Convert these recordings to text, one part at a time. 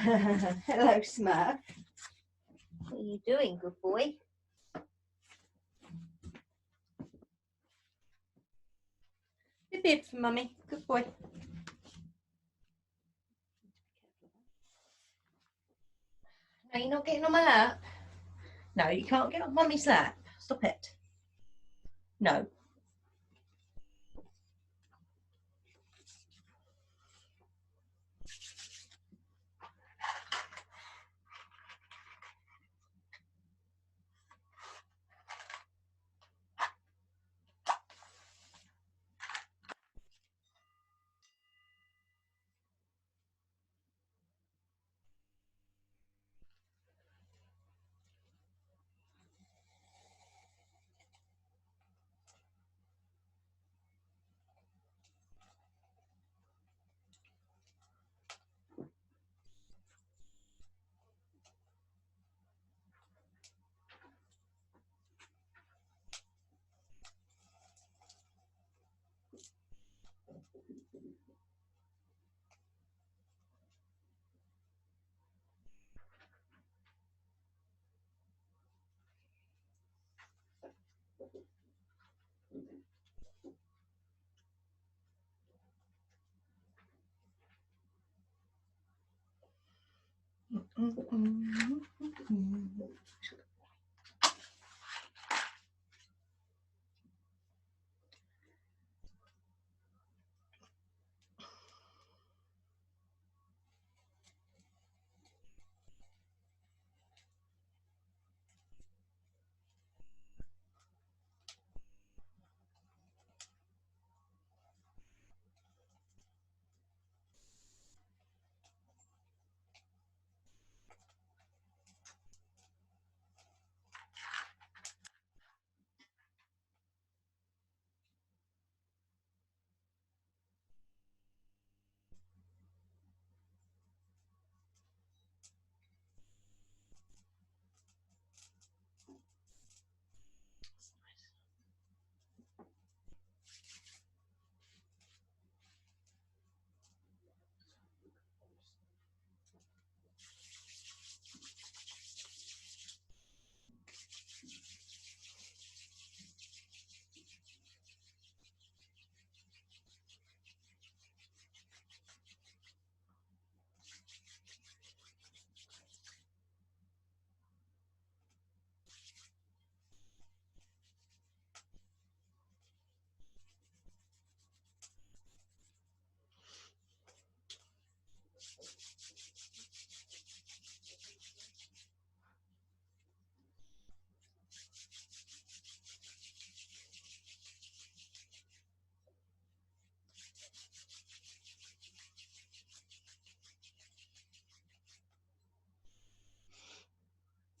Hello, Smurf. What are you doing, good boy? Bit bib for Mummy. Good boy. No, you're not getting on my lap. No, you can't get on Mummy's lap. Stop it. No.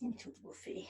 Little woofy.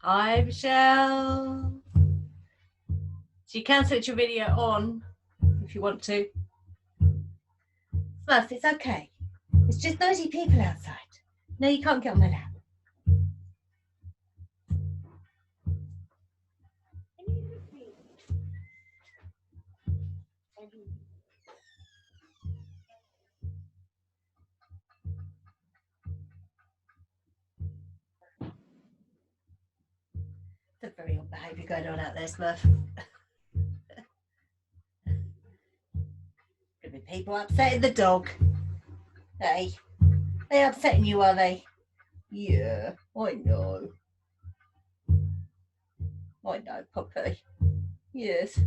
Hi, Michelle. So you can switch your video on if you want to. Smurf, it's okay. It's just noisy people outside. No, you can't get on my lap. It's a very odd behaviour going on out there, Smurf. Could be people upsetting the dog. Hey, they upsetting you, are they? Yeah, I know. I know, Poppy. Yes.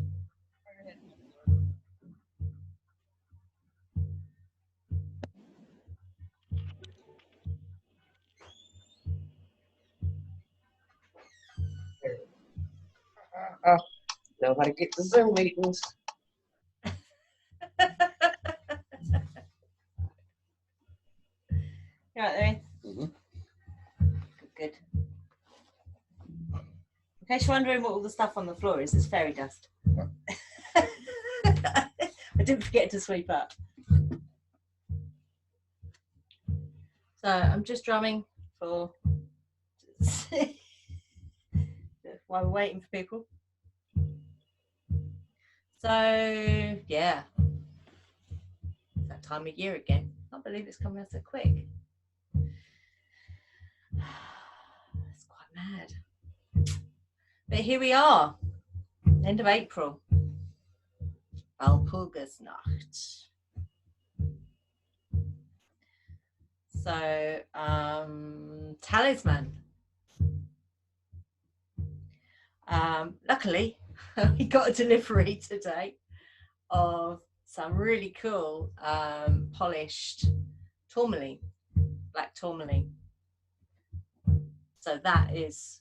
Know how to get the Zoom meetings. You right there? Mm-hmm. Good. In case you're wondering what all the stuff on the floor is, it's fairy dust. I didn't forget to sweep up. So I'm just drumming for while we're waiting for people. So yeah, it's that time of year again. I can't believe it's coming out so quick. It's quite mad. But here we are, end of April. Walpurgis Nacht. So talisman. Luckily, we got a delivery today of some really cool polished tourmaline, black tourmaline. So that is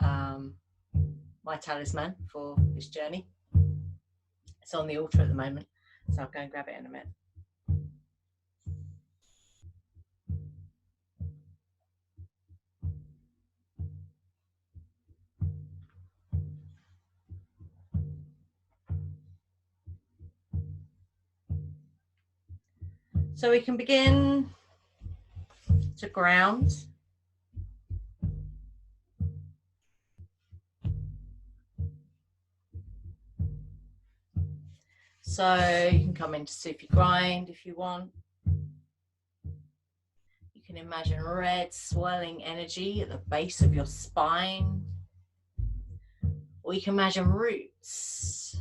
my talisman for this journey. It's on the altar at the moment, so I'll go and grab it in a minute. So we can begin to ground. So you can come into Sufi grind if you want. You can imagine red swirling energy at the base of your spine. Or you can imagine roots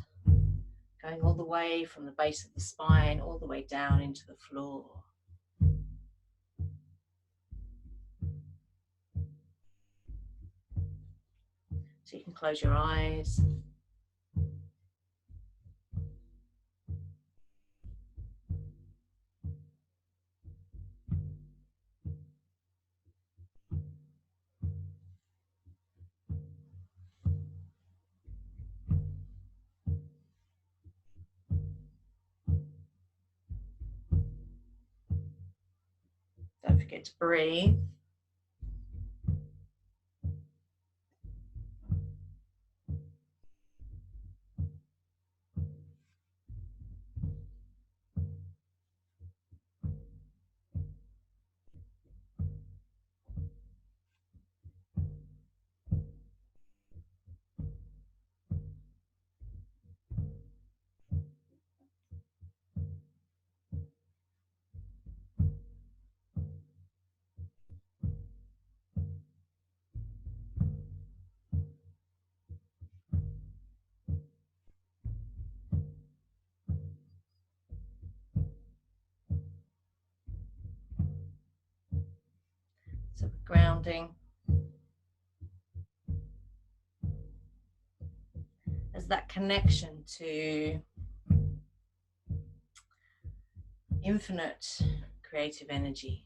going all the way from the base of the spine all the way down into the floor. So you can close your eyes. Don't forget to breathe. So grounding. There's that connection to infinite creative energy.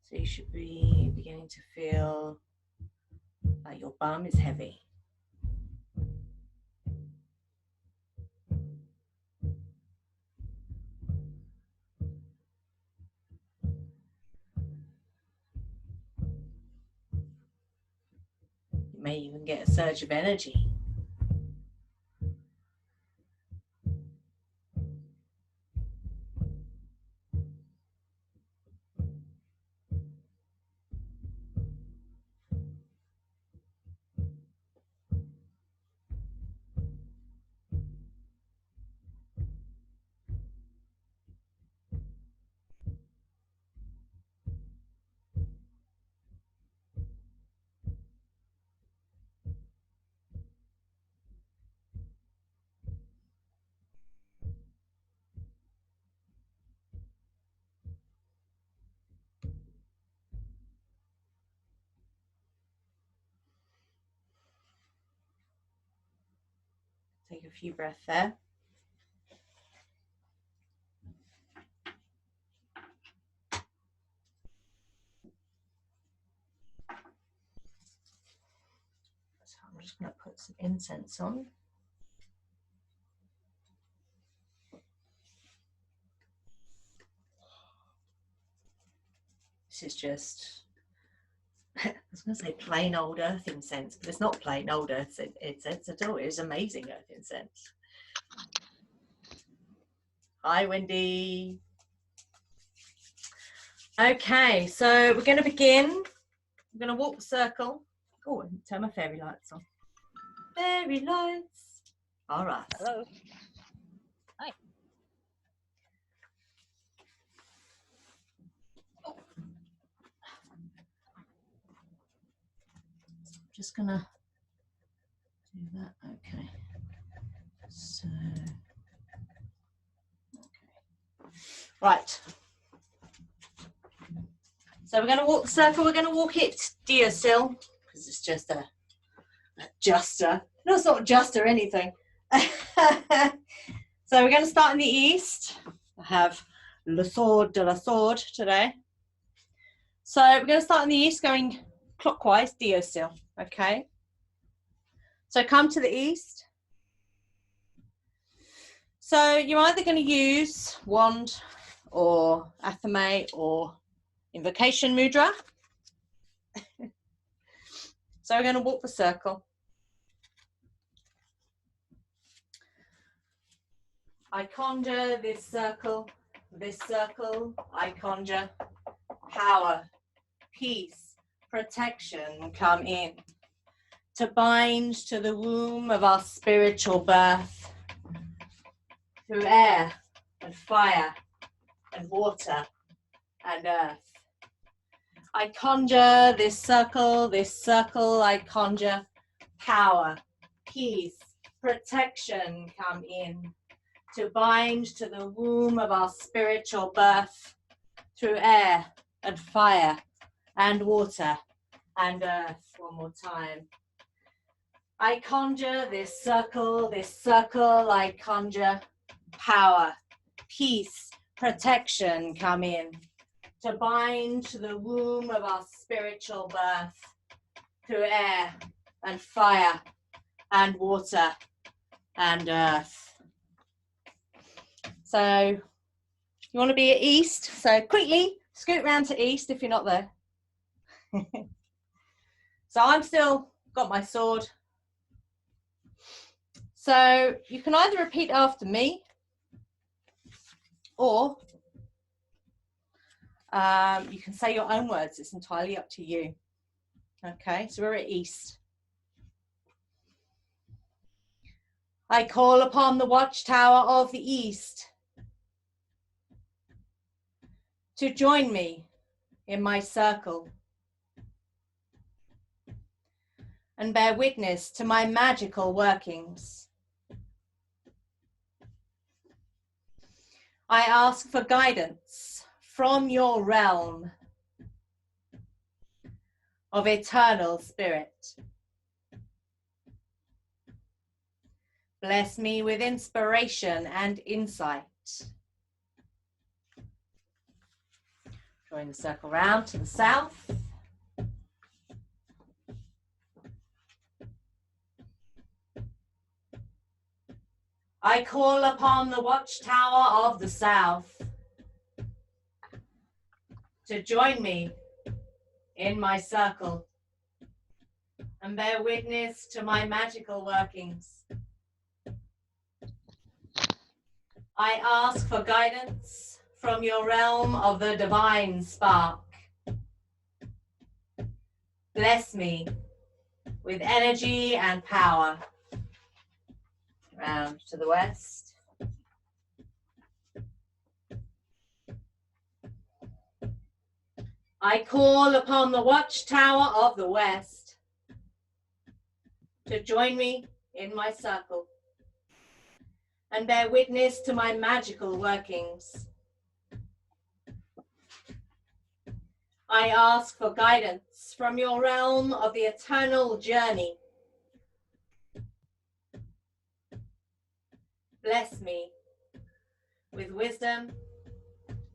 So you should be beginning to feel like your bum is heavy. You may even get a surge of energy. Take a few breaths there. So I'm just going to put some incense on. This is just, I was going to say plain old earth incense, but it's not plain old earth incense at all. It is amazing earth incense. Hi, Wendy. Okay, so we're going to begin. We're going to walk the circle. Oh, and turn my fairy lights on. Fairy lights. All right. Hello. Hi. Just going to do that. Okay. So, okay. Right. So we're going to walk the circle. We're going to walk it deer still, because it's just a juster. No, it's not just or anything. So we're going to start in the east. I have Le Sword de la Sword today. So we're going to start in the east, going clockwise, deer still. Okay. So come to the east. So you're either going to use wand or athame or invocation mudra. So we're going to walk the circle. I conjure this circle, I conjure power, peace, protection come in to bind to the womb of our spiritual birth through air and fire and water and earth. I conjure this circle, I conjure power, peace, protection come in to bind to the womb of our spiritual birth through air and fire and water and earth. One more time. I conjure this circle, I conjure power, peace, protection come in to bind to the womb of our spiritual birth through air and fire and water and earth. So you want to be at east, so quickly scoot round to east if you're not there. So I'm still got my sword. So you can either repeat after me or you can say your own words. It's entirely up to you. Okay, so we're at east. I call upon the watchtower of the east to join me in my circle and bear witness to my magical workings. I ask for guidance from your realm of eternal spirit. Bless me with inspiration and insight. Drawing the circle round to the south. I call upon the watchtower of the south to join me in my circle and bear witness to my magical workings. I ask for guidance from your realm of the divine spark. Bless me with energy and power. Round to the west. I call upon the watchtower of the west to join me in my circle and bear witness to my magical workings. I ask for guidance from your realm of the eternal journey. Bless me with wisdom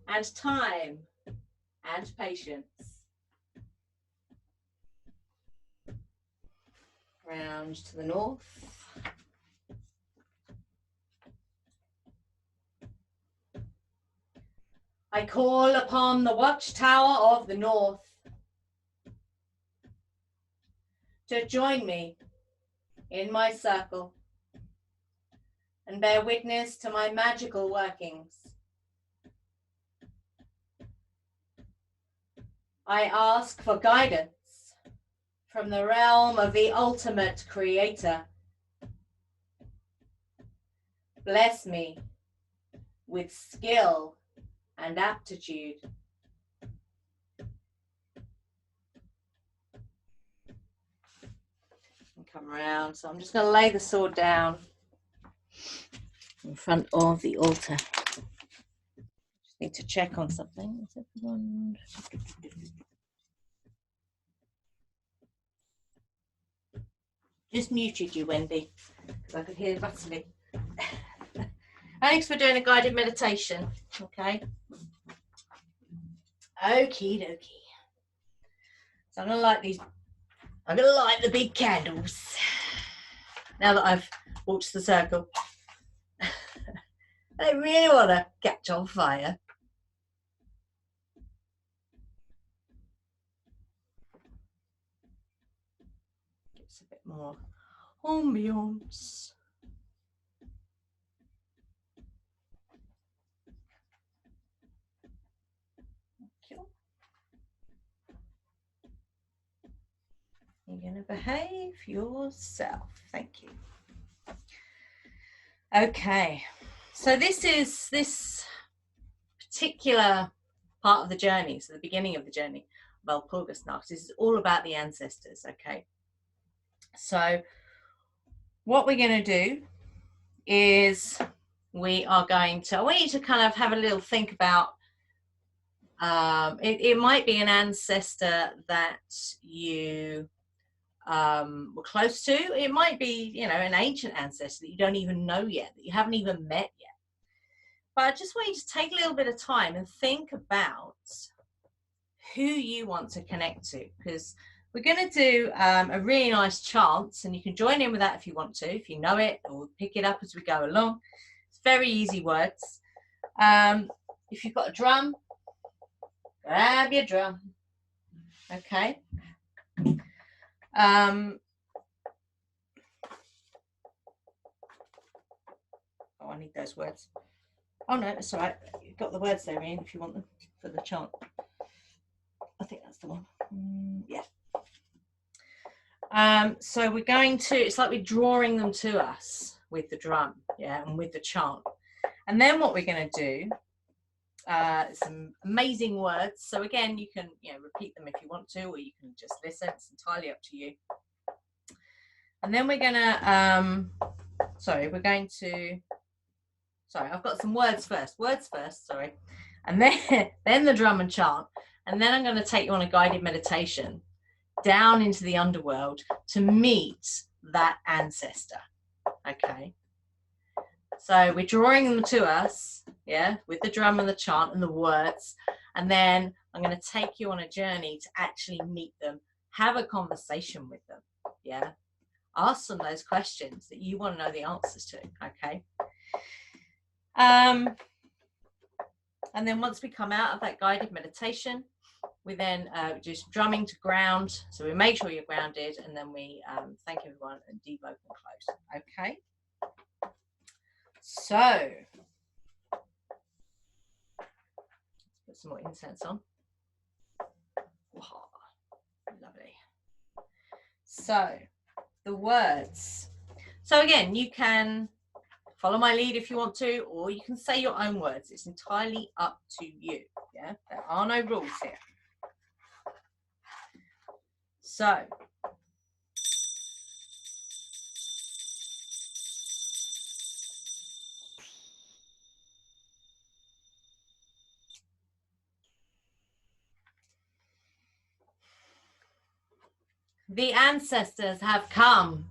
and time and patience. Round to the north. I call upon the watchtower of the north to join me in my circle and bear witness to my magical workings. I ask for guidance from the realm of the ultimate creator. Bless me with skill and aptitude. And come around. So I'm just going to lay the sword down in front of the altar. Just need to check on something. Is everyone... Just muted you, Wendy, because I could hear rustling. Thanks for doing a guided meditation. Okay. Okie dokie. So I'm gonna light these. I'm gonna light the big candles. Now that I've walked the circle, I really want to catch on fire. Gives a bit more ambiance. You're going to behave yourself. Thank you. Okay, so this is this particular part of the journey, so the beginning of the journey, Walpurgis Nacht. This is all about the ancestors, okay? So what we're going to do is we are going to, I want you to kind of have a little think about, it might be an ancestor that you were close to. It might be, you know, an ancient ancestor that you don't even know yet, that you haven't even met yet. But I just want you to take a little bit of time and think about who you want to connect to, because we're going to do a really nice chant, and you can join in with that if you want to, if you know it, or pick it up as we go along. It's very easy words. If you've got a drum, grab your drum. Okay. Oh, I need those words. Oh no, that's all right. You've got the words there, Ian, if you want them for the chant. I think that's the one. Yeah. So we're going to, it's like we're drawing them to us with the drum, yeah, and with the chant. And then what we're going to do, some amazing words. So again, you can, you know, repeat them if you want to, or you can just listen. It's entirely up to you. And then we're going to, sorry, I've got some words first, sorry. And then the drum and chant. And then I'm going to take you on a guided meditation down into the underworld to meet that ancestor. Okay. So we're drawing them to us, yeah, with the drum and the chant and the words. And then I'm going to take you on a journey to actually meet them, have a conversation with them. Yeah. Ask them those questions that you want to know the answers to. Okay. And then once we come out of that guided meditation, we then just drumming to ground. So we make sure you're grounded, and then we thank everyone and devote and close. Okay. So let's put some more incense on. Wow, lovely. So the words. So again, you can follow my lead if you want to, or you can say your own words. It's entirely up to you. Yeah, there are no rules here. So the ancestors have come.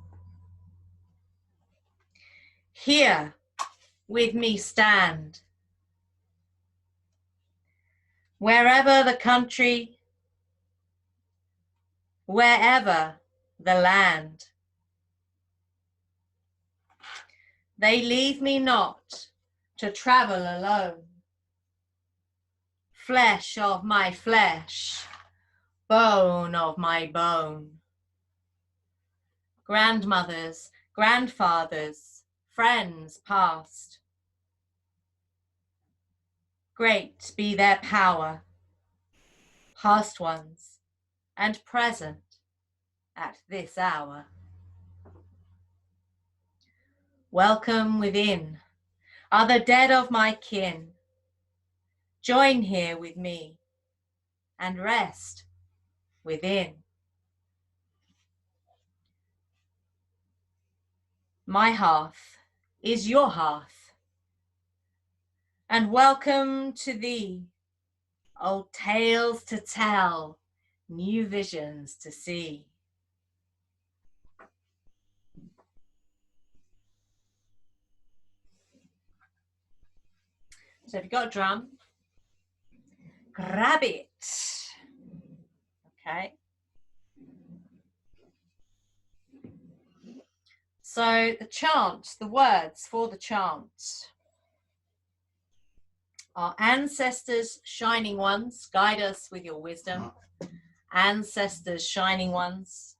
Here with me stand. Wherever the country, wherever the land. They leave me not to travel alone. Flesh of my flesh, bone of my bone. Grandmothers, grandfathers, friends past. Great be their power, past ones and present at this hour. Welcome within are the dead of my kin. Join here with me and rest within. My hearth is your hearth, and welcome to thee, old tales to tell, new visions to see. So if you've got a drum, grab it. Okay. So the chant, the words for the chant. Our ancestors, shining ones, guide us with your wisdom. Ancestors, shining ones,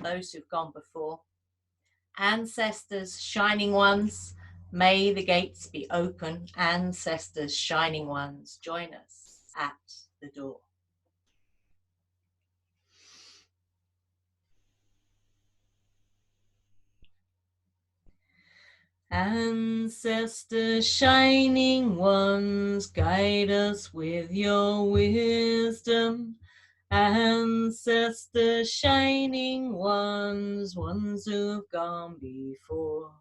those who've gone before. Ancestors, shining ones, may the gates be open. Ancestors, shining ones, join us at the door. Ancestors, shining ones, guide us with your wisdom. Ancestors, shining ones, ones who've gone before.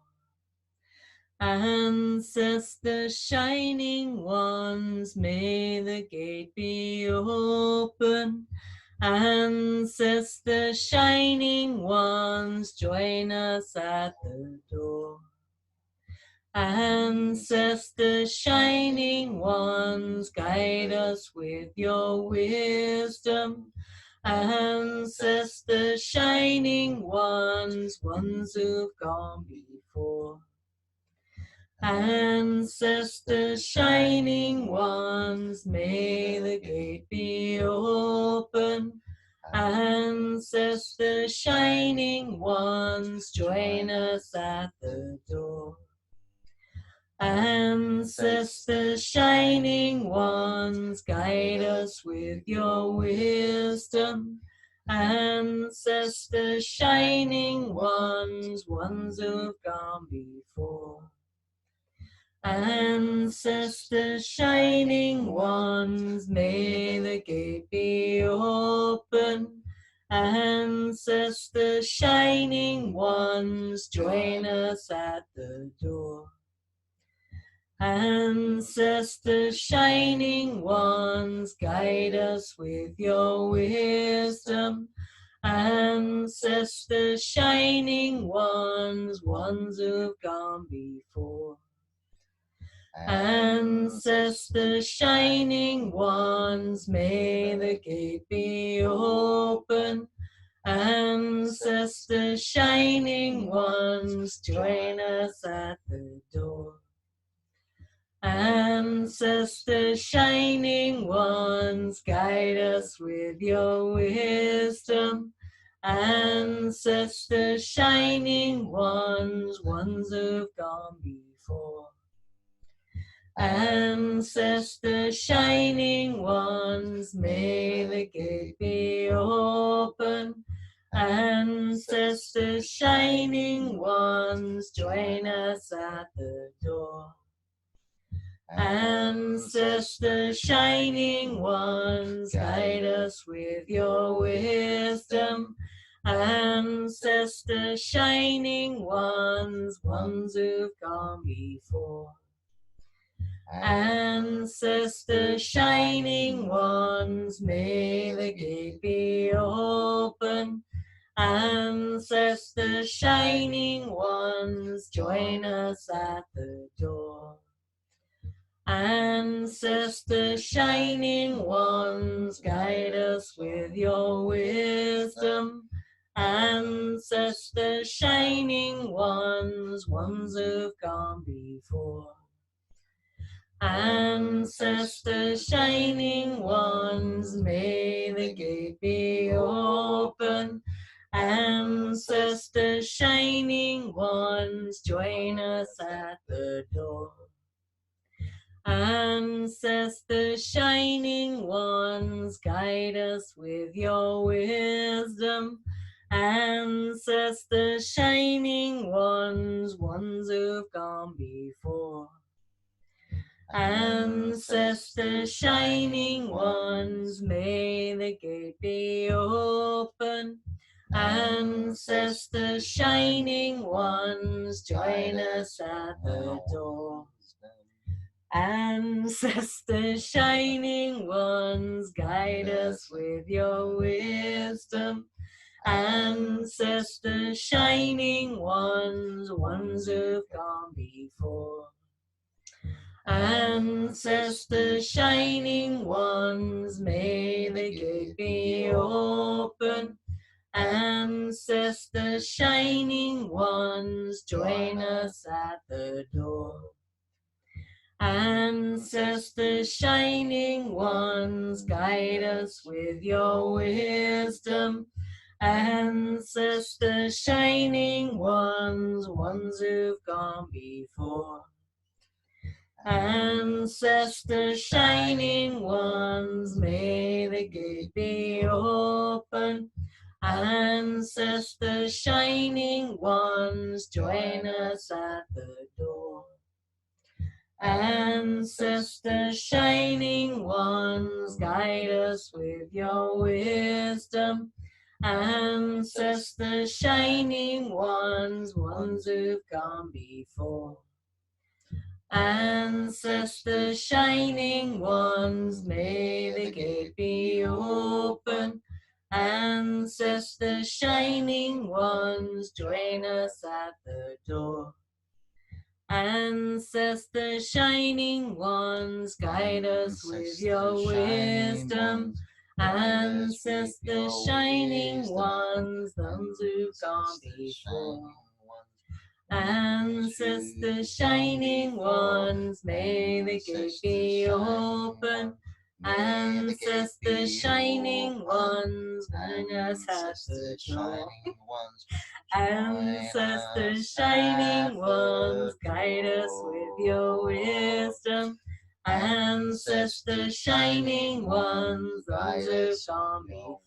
Ancestors, shining ones, may the gate be open. Ancestors, shining ones, join us at the door. Ancestors, shining ones, guide us with your wisdom. Ancestors, shining ones, ones who've gone before. Ancestors, shining ones, may the gate be open. Ancestors, shining ones, join us at the door. Ancestors, shining ones, guide us with your wisdom. Ancestors, shining ones, ones who've gone before. Ancestors, shining ones, may the gate be open. Ancestors, shining ones, join us at the door. Ancestors, shining ones, guide us with your wisdom. Ancestors, shining ones, ones who've gone before. Ancestors, shining ones, may the gate be open. Ancestors, shining ones, join us at the door. Ancestors, shining ones, guide us with your wisdom. Ancestors, shining ones, ones who've gone before. Ancestors, shining ones, may the gate be open. Ancestors, shining ones, join us at the door. Ancestors, shining ones, guide us with your wisdom. Ancestors, shining ones, ones who've gone before. Ancestors, shining ones, may the gate be open. Ancestors, shining ones, join us at the door. Ancestors, shining ones, guide us with your wisdom. Ancestors, shining ones, ones who've gone before. Ancestors, shining ones, may the gate be open. Ancestors, shining ones, join us at the door. Ancestors, shining ones, guide us with your wisdom. Ancestors, shining ones, ones who've gone before. Ancestors, shining ones, may the gate be open. Ancestors, shining ones, join us at the door. Ancestors, shining ones, guide us with your wisdom. Ancestors, shining ones, ones who've gone before. Ancestors, shining ones, may the gate be open. Ancestors, shining ones, join us at the door. Ancestors, shining ones, guide us with your wisdom. Ancestors, shining ones, ones who've gone before. Ancestors, shining ones, may the gate be open. Ancestors, shining ones, join us at the door. Ancestors, shining ones, guide us with your wisdom. Ancestors, shining ones, ones who've gone before. Ancestors, shining ones, may the gate be open. Ancestors, shining ones, join us at the door. Ancestors, shining ones, guide us with your wisdom. Ancestors, shining ones, those who've gone before. Ancestors, shining ones, may the gate be open. Ancestors, shining ones, join us at the door. Ancestors, shining ones, guide us with your wisdom. Ancestors, shining ones, those who've gone before.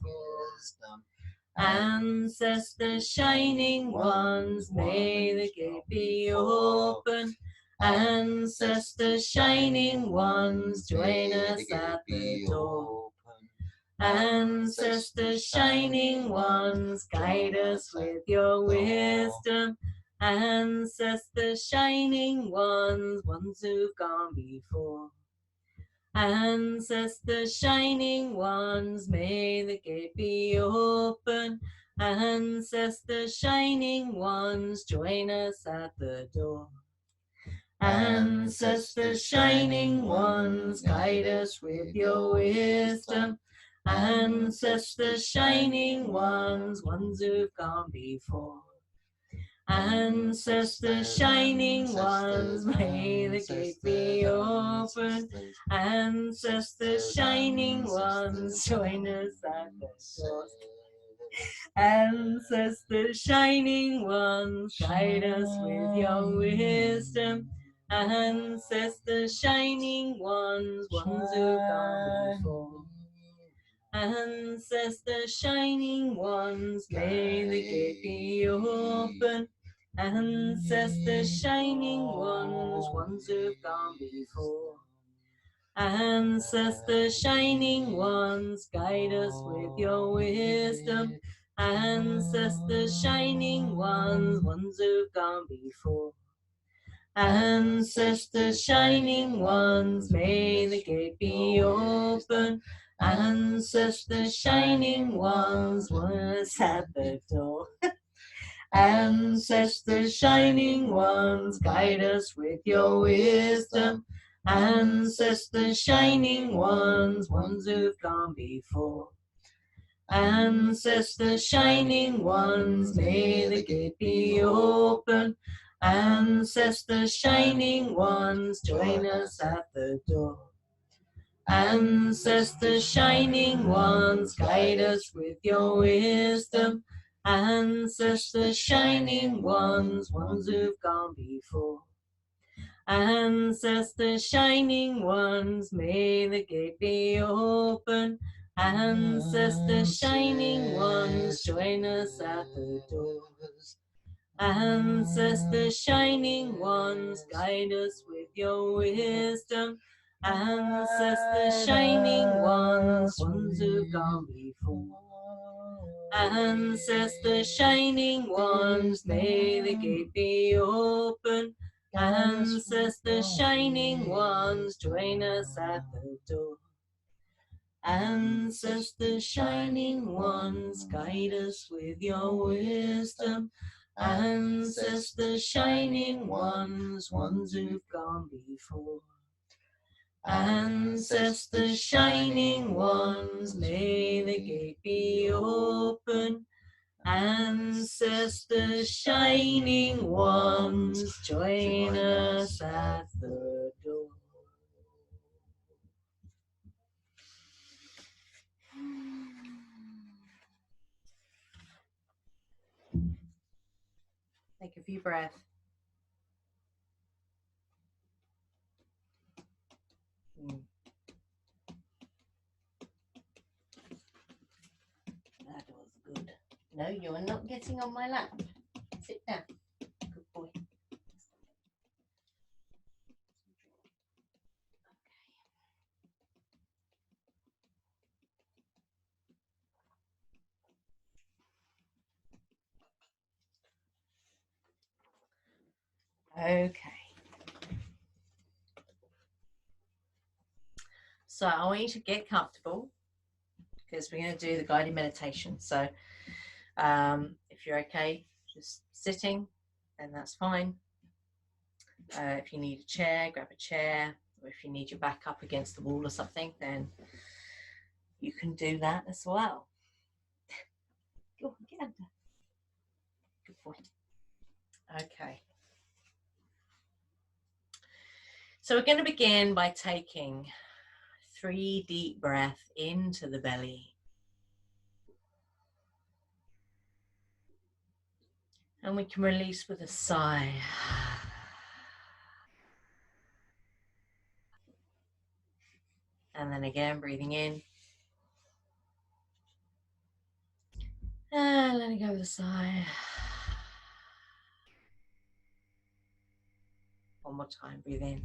Ancestors, shining ones, may the gate be open. Ancestors, shining ones, join us at the door. Ancestors, shining ones, guide us with your wisdom. Ancestors, shining ones, ones who've gone before. Ancestors, shining ones, may the gate be open. Ancestors, shining ones, join us at the door. Ancestors, shining ones, guide us with your wisdom. Ancestors, shining ones, ones who've gone before. Ancestors, shining ones, may the gate be open. Ancestors, shining ones, join us at the door. Ancestors, shining ones, guide us with your wisdom. Ancestors, shining ones, ones who've gone before. Ancestors, shining ones, may the gate be open. Ancestors, shining ones, ones who've gone before. Ancestors, shining ones, guide us with your wisdom. Ancestors, shining ones, ones who've gone before. Ancestors, shining ones, may the gate be open. Ancestors, shining ones, ones at the door. Ancestors, shining ones, guide us with your wisdom. Ancestors, shining ones, ones who've gone before. Ancestors, shining ones, may the gate be open. Ancestors, shining ones, join us at the door. Ancestors, shining ones, guide us with your wisdom. Ancestors, shining ones, ones who've gone before. Ancestors, shining ones, may the gate be open. Ancestors, shining ones, join us at the doors. Ancestors, shining ones, guide us with your wisdom. Ancestors, shining ones, ones who've gone before. Ancestors, shining ones, may the gate be open. Ancestors, shining ones, join us at the door. Ancestors, shining ones, guide us with your wisdom. Ancestors, shining ones, ones who've gone before. Ancestors, shining ones, may the gate be open. Ancestors, shining ones, join us at the door. Take a few breaths. That was good. No, you are not getting on my lap. Sit down. Good boy. Okay. So I want you to get comfortable because we're going to do the guided meditation. So if you're okay, just sitting, then that's fine. If you need a chair, grab a chair. Or if you need your back up against the wall or something, then you can do that as well. Go on, get under. Good boy. Okay. So we're going to begin by taking 3 deep breaths into the belly. And we can release with a sigh. And then again, breathing in. And letting go with a sigh. One more time, breathe in.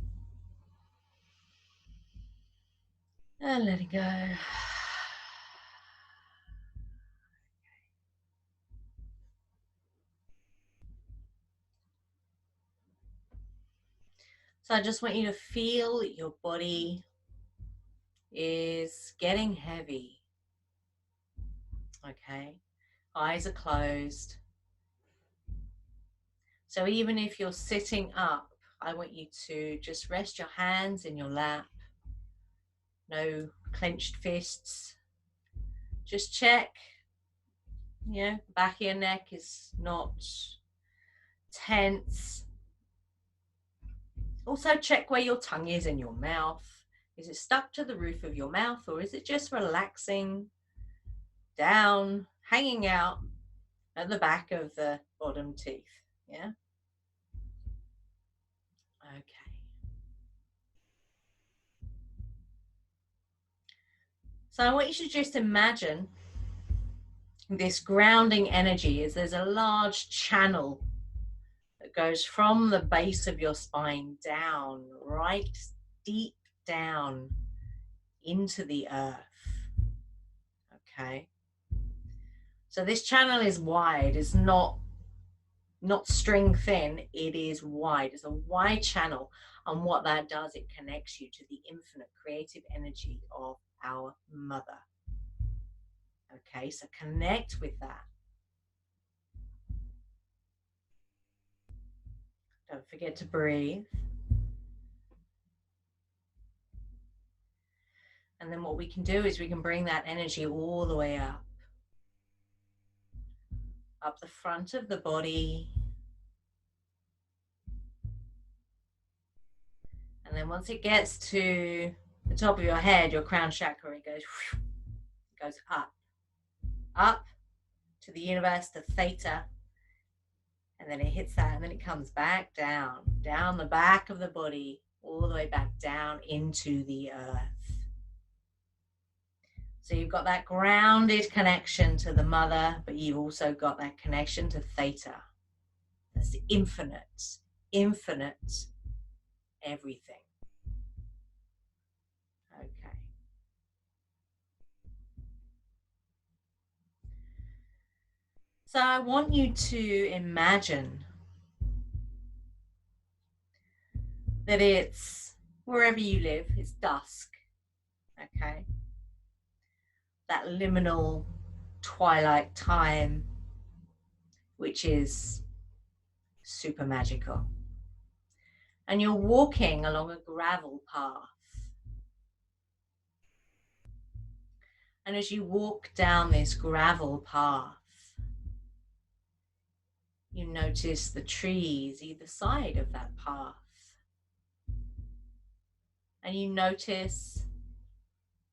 And let it go. So I just want you to feel that your body is getting heavy. Okay, eyes are closed. So even if you're sitting up, I want you to just rest your hands in your lap. No clenched fists. Just check, you know, the back of your neck is not tense. Also check where your tongue is in your mouth. Is it stuck to the roof of your mouth, or is it just relaxing down, hanging out at the back of the bottom teeth? Yeah. Okay. So I want you to just imagine this grounding energy is there's a large channel that goes from the base of your spine down, right deep down into the earth. Okay. So this channel is wide. It's not string thin. It is wide. It's a wide channel. And what that does, it connects you to the infinite creative energy of our mother. Okay, so connect with that. Don't forget to breathe. And then what we can do is we can bring that energy all the way up the front of the body. And then once it gets to the top of your head, your crown chakra, it goes up to the universe, to theta. And then it hits that, and then it comes back down the back of the body, all the way back down into the earth. So you've got that grounded connection to the mother, but you've also got that connection to theta. That's the infinite everything. Okay. So I want you to imagine that it's wherever you live, it's dusk. Okay. That liminal twilight time, which is super magical. And you're walking along a gravel path. And as you walk down this gravel path, you notice the trees either side of that path. And you notice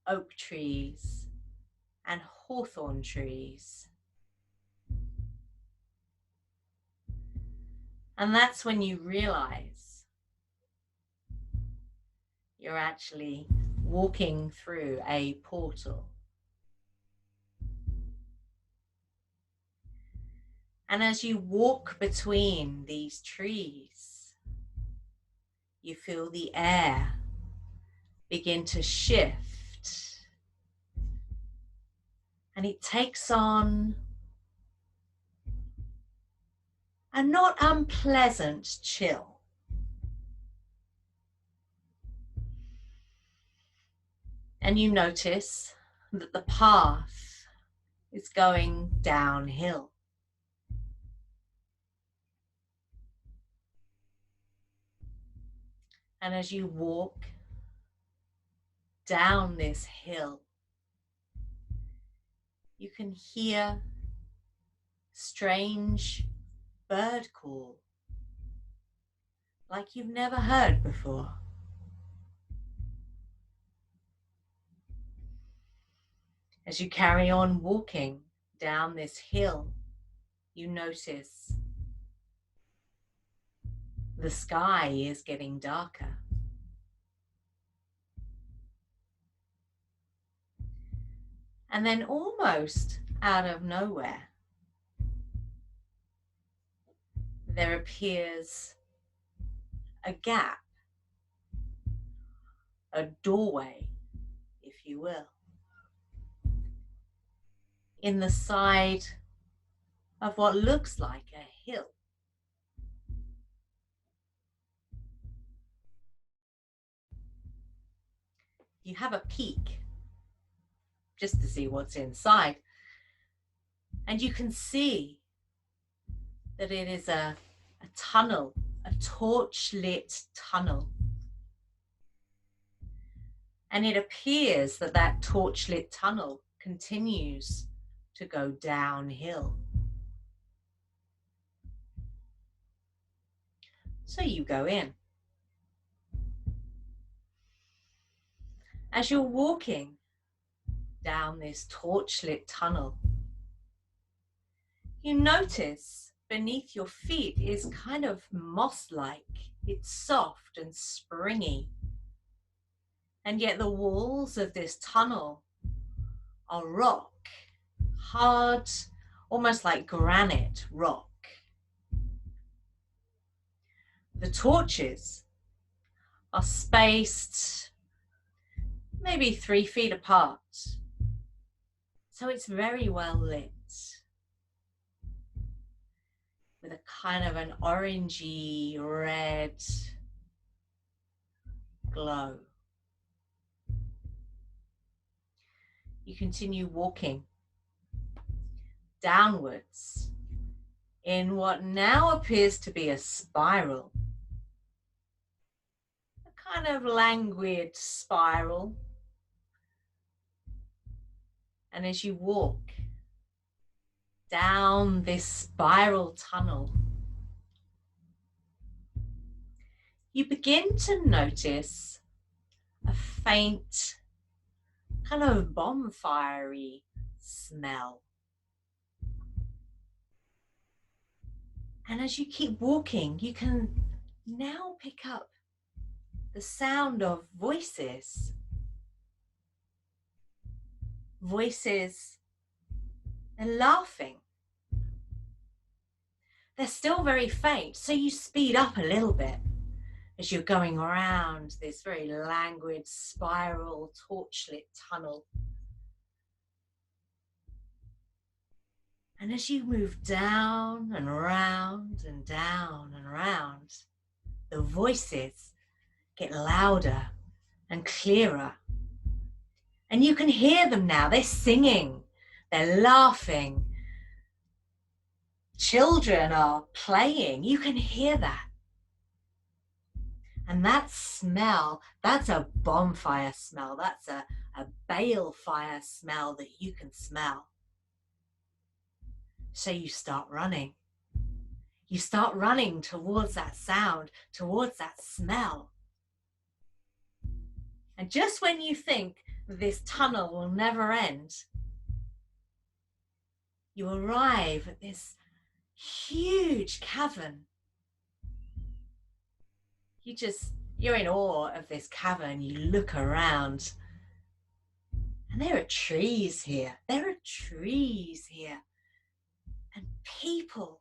oak trees and hawthorn trees. And that's when you realize you're actually walking through a portal. And as you walk between these trees, you feel the air begin to shift. And it takes on a not unpleasant chill. And you notice that the path is going downhill. And as you walk down this hill, you can hear strange bird call like you've never heard before. As you carry on walking down this hill, you notice the sky is getting darker. And then almost out of nowhere, there appears a gap, a doorway, if you will, in the side of what looks like a hill. You have a peek just to see what's inside, and you can see that it is a tunnel, a torch-lit tunnel. And it appears that that torch-lit tunnel continues to go downhill. So you go in. As you're walking down this torch-lit tunnel, you notice beneath your feet is kind of moss-like. It's soft and springy. And yet the walls of this tunnel are rock, hard, almost like granite rock. The torches are spaced maybe 3 feet apart. So it's very well lit with a kind of an orangey red glow. You continue walking downwards in what now appears to be a spiral. A kind of languid spiral. And as you walk down this spiral tunnel, you begin to notice a faint kind of bonfire-y smell. And as you keep walking, you can now pick up the sound of voices. Voices and laughing. They're still very faint, so you speed up a little bit as you're going around this very languid spiral torchlit tunnel. And as you move down and around and down and around, the voices get louder and clearer. And you can hear them now. They're singing, they're laughing. Children are playing. You can hear that. And that smell, that's a bonfire smell. That's a balefire smell that you can smell. So you start running. You start running towards that sound, towards that smell. And just when you think this tunnel will never end, you arrive at this huge cavern. You're in awe of this cavern. You look around and there are trees here. There are trees here. And people,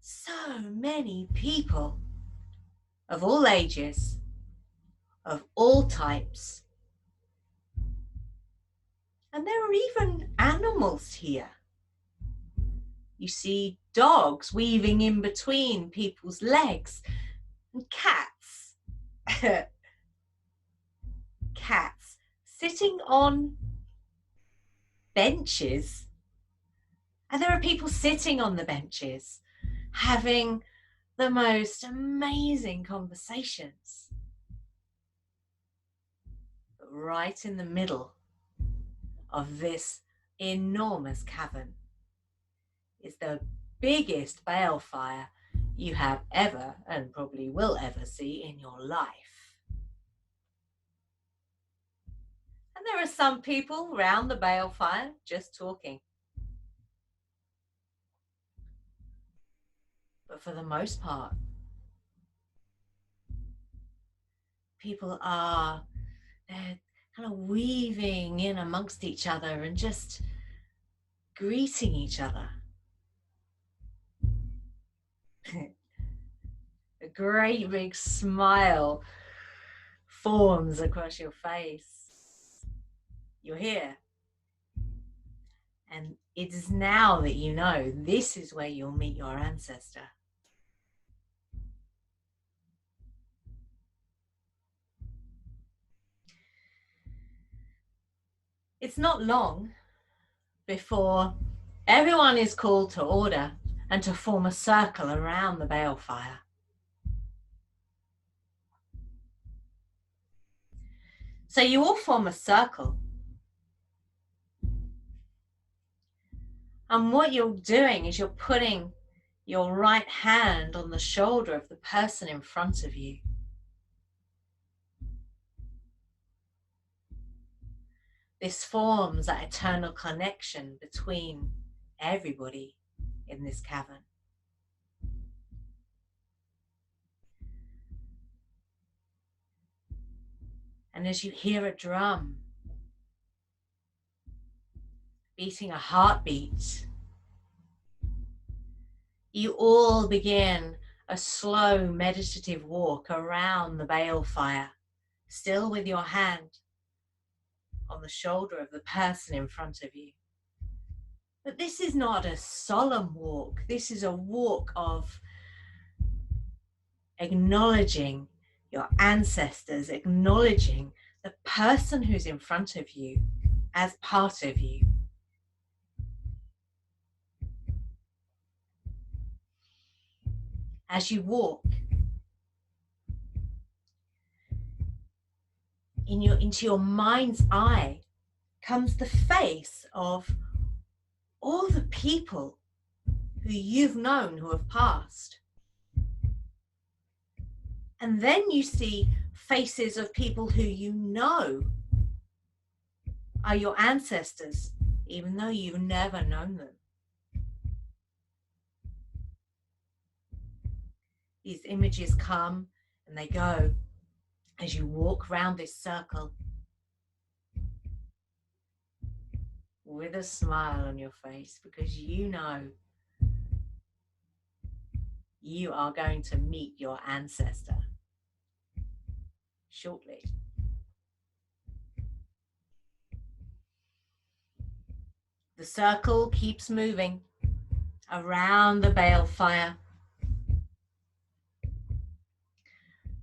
so many people of all ages, of all types. And there are even animals here. You see dogs weaving in between people's legs, and cats. Cats sitting on benches. And there are people sitting on the benches having the most amazing conversations. But right in the middle of this enormous cavern is the biggest balefire you have ever and probably will ever see in your life. And there are some people around the balefire just talking. But for the most part, people they're kind of weaving in amongst each other and just greeting each other. A great big smile forms across your face. You're here. And it is now that you know this is where you'll meet your ancestor. It's not long before everyone is called to order and to form a circle around the balefire. So you all form a circle. And what you're doing is you're putting your right hand on the shoulder of the person in front of you. This forms that eternal connection between everybody in this cavern. And as you hear a drum beating a heartbeat, you all begin a slow meditative walk around the balefire, still with your hand on the shoulder of the person in front of you. But this is not a solemn walk. This is a walk of acknowledging your ancestors, acknowledging the person who's in front of you as part of you. As you walk into your mind's eye comes the face of all the people who you've known who have passed. And then you see faces of people who you know are your ancestors, even though you've never known them. These images come and they go as you walk around this circle with a smile on your face, because you know you are going to meet your ancestor shortly. The circle keeps moving around the balefire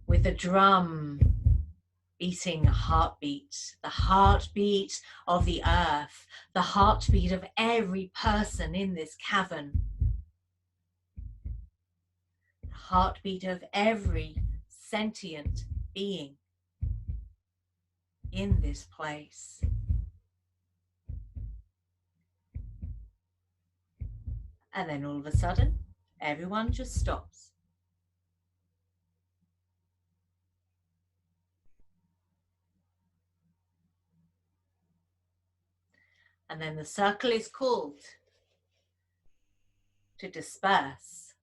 with the drum beating a heartbeat, the heartbeat of the earth, the heartbeat of every person in this cavern, the heartbeat of every sentient being in this place. And then all of a sudden, everyone just stops. And then the circle is called to disperse.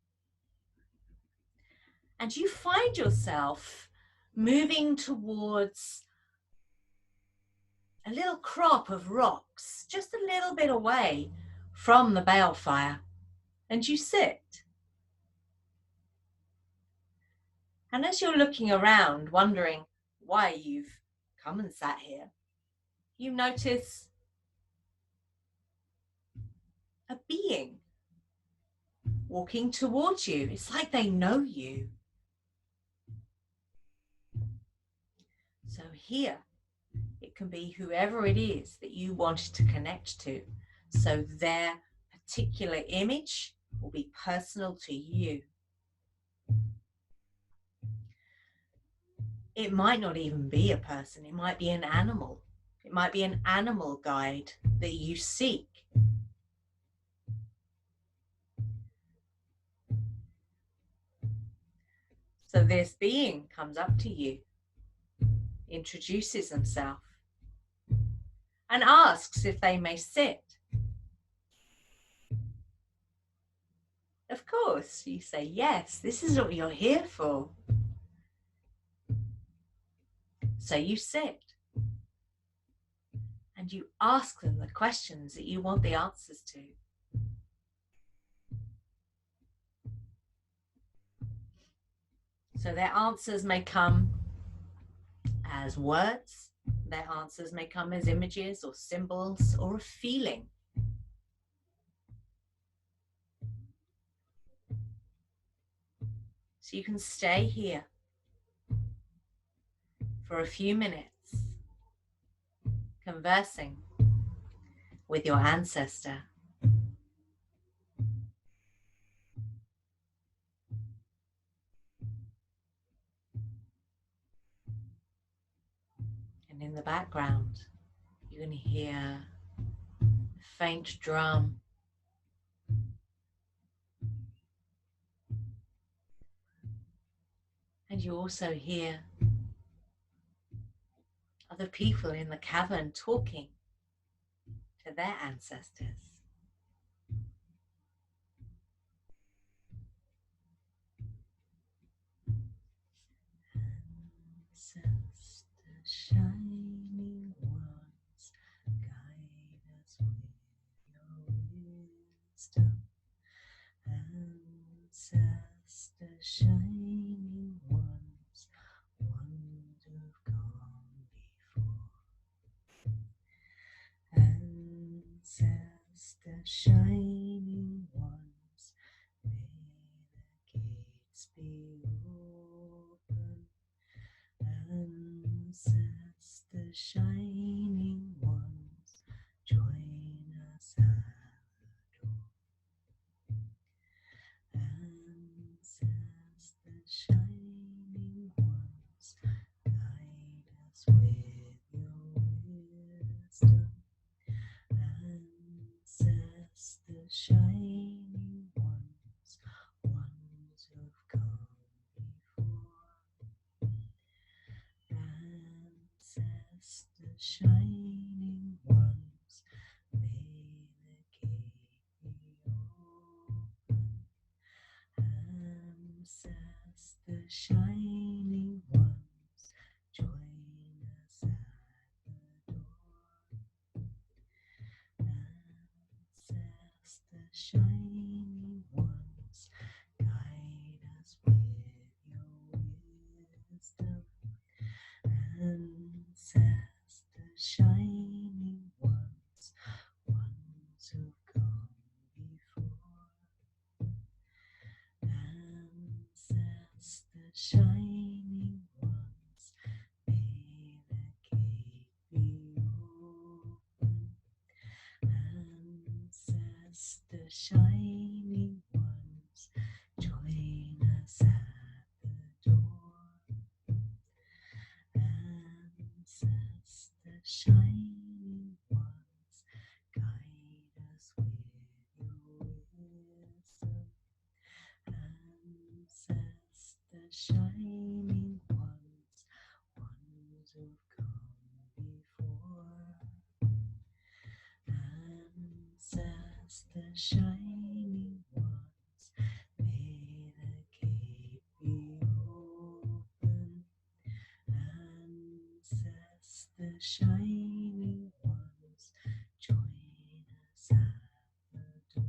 And you find yourself moving towards a little crop of rocks, just a little bit away from the balefire. And you sit. And as you're looking around, wondering why you've come and sat here, you notice a being walking towards you. It's like they know you. So here, it can be whoever it is that you wanted to connect to. So their particular image will be personal to you. It might not even be a person. It might be an animal. It might be an animal guide that you seek. So this being comes up to you, introduces himself, and asks if they may sit. Of course, you say, yes, this is what you're here for. So you sit and you ask them the questions that you want the answers to. So their answers may come as words, their answers may come as images or symbols or a feeling. So you can stay here for a few minutes, conversing with your ancestor. hear a faint drum. And you also hear other people in the cavern talking to their ancestors. Ancestor, shining ones, guide us with your wisdom. Ancestor, shining ones, ones who've gone before. Ancestor, shining ones, may the gates be open. Ancestor, shining ones, join us at the door. Ancestor, shining ones, guide us with your wisdom. Ancestor, shining ones, ones who've gone before. Ancestor, shining ones, may the gate be open. Ancestor, shining ones, join us at the door. Ancestor, shining ones, guide us with your wisdom. Ancestor, shining ones, ones who've gone before. Ancestor, shining ones, may the gate be open. Ancestor, shining ones, join us at the door. Ancestor, shining ones, guide us with your wisdom. Ancestor, shining ones, ones who've gone before. Ancestor, shining ones, may the gate be open. Ancestor, shining ones, join us at the door.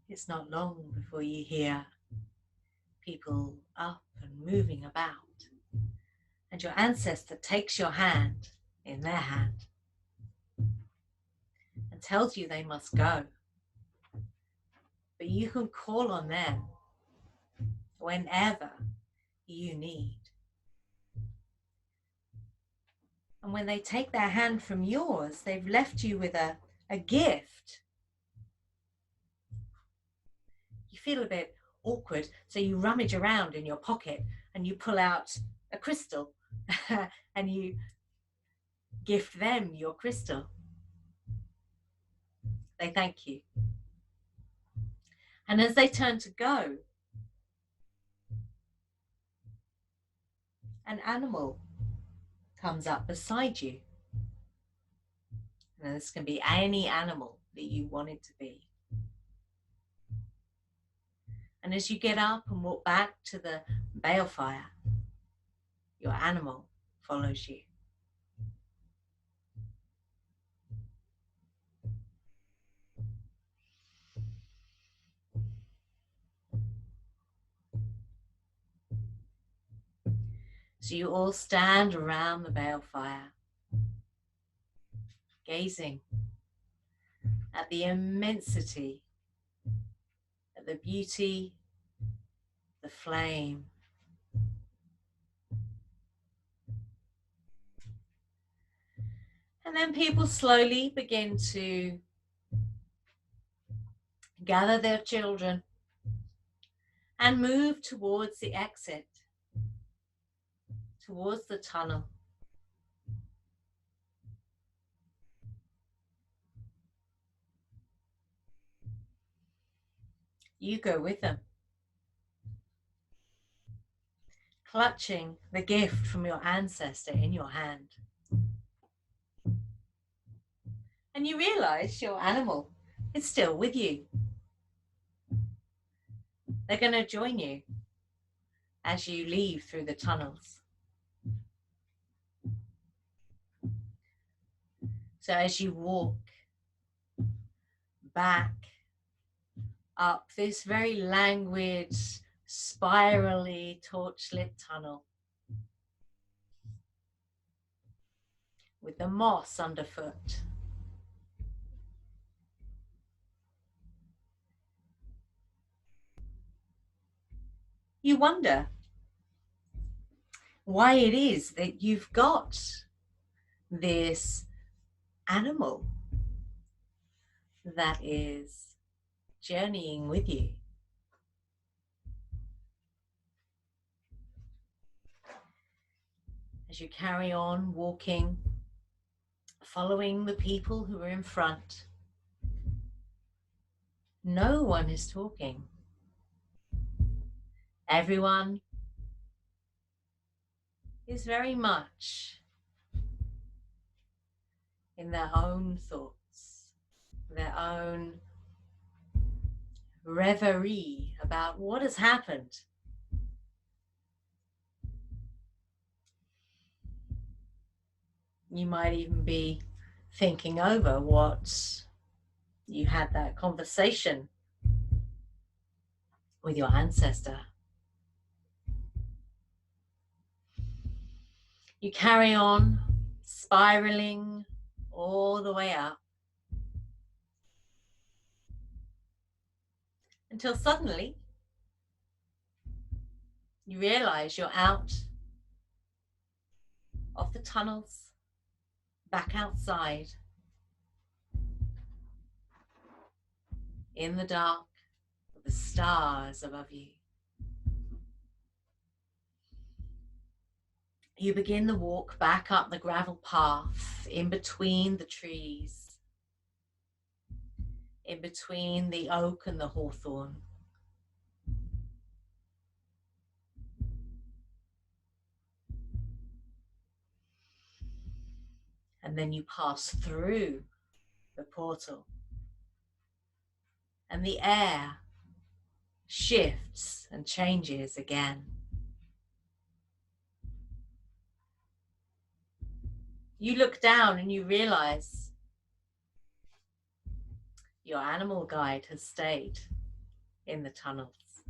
It's not long before you hear people up and moving about, and your ancestor takes your hand in their hand and tells you they must go. But you can call on them whenever you need. And when they take their hand from yours, they've left you with a gift. You feel a bit awkward, so you rummage around in your pocket and you pull out a crystal and you gift them your crystal. They thank you. And as they turn to go, an animal comes up beside you. And this can be any animal that you want it to be. And as you get up and walk back to the balefire, your animal follows you. So you all stand around the balefire, gazing at the immensity, at the beauty, the flame. And then people slowly begin to gather their children and move towards the exit, towards the tunnel. You go with them, clutching the gift from your ancestor in your hand. And you realize your animal is still with you. They're going to join you as you leave through the tunnels. So as you walk back up this very languid, spirally torchlit tunnel with the moss underfoot, you wonder why it is that you've got this animal that is journeying with you. As you carry on walking, following the people who are in front, no one is talking. Everyone is very much in their own thoughts, their own reverie about what has happened. You might even be thinking over what you had that conversation with your ancestor. You carry on spiraling all the way up until suddenly you realize you're out of the tunnels, back outside, in the dark, with the stars above you. You begin the walk back up the gravel path, in between the trees, in between the oak and the hawthorn. And then you pass through the portal, and the air shifts and changes again. You look down and you realize your animal guide has stayed in the tunnels.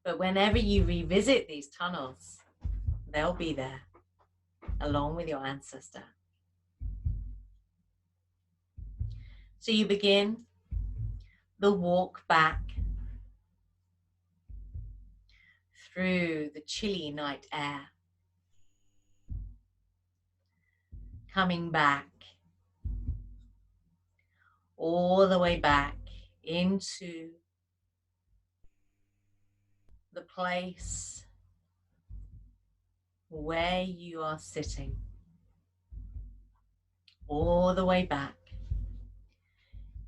But whenever you revisit these tunnels, they'll be there along with your ancestor. So you begin the walk back through the chilly night air, coming back all the way back into the place where you are sitting, all the way back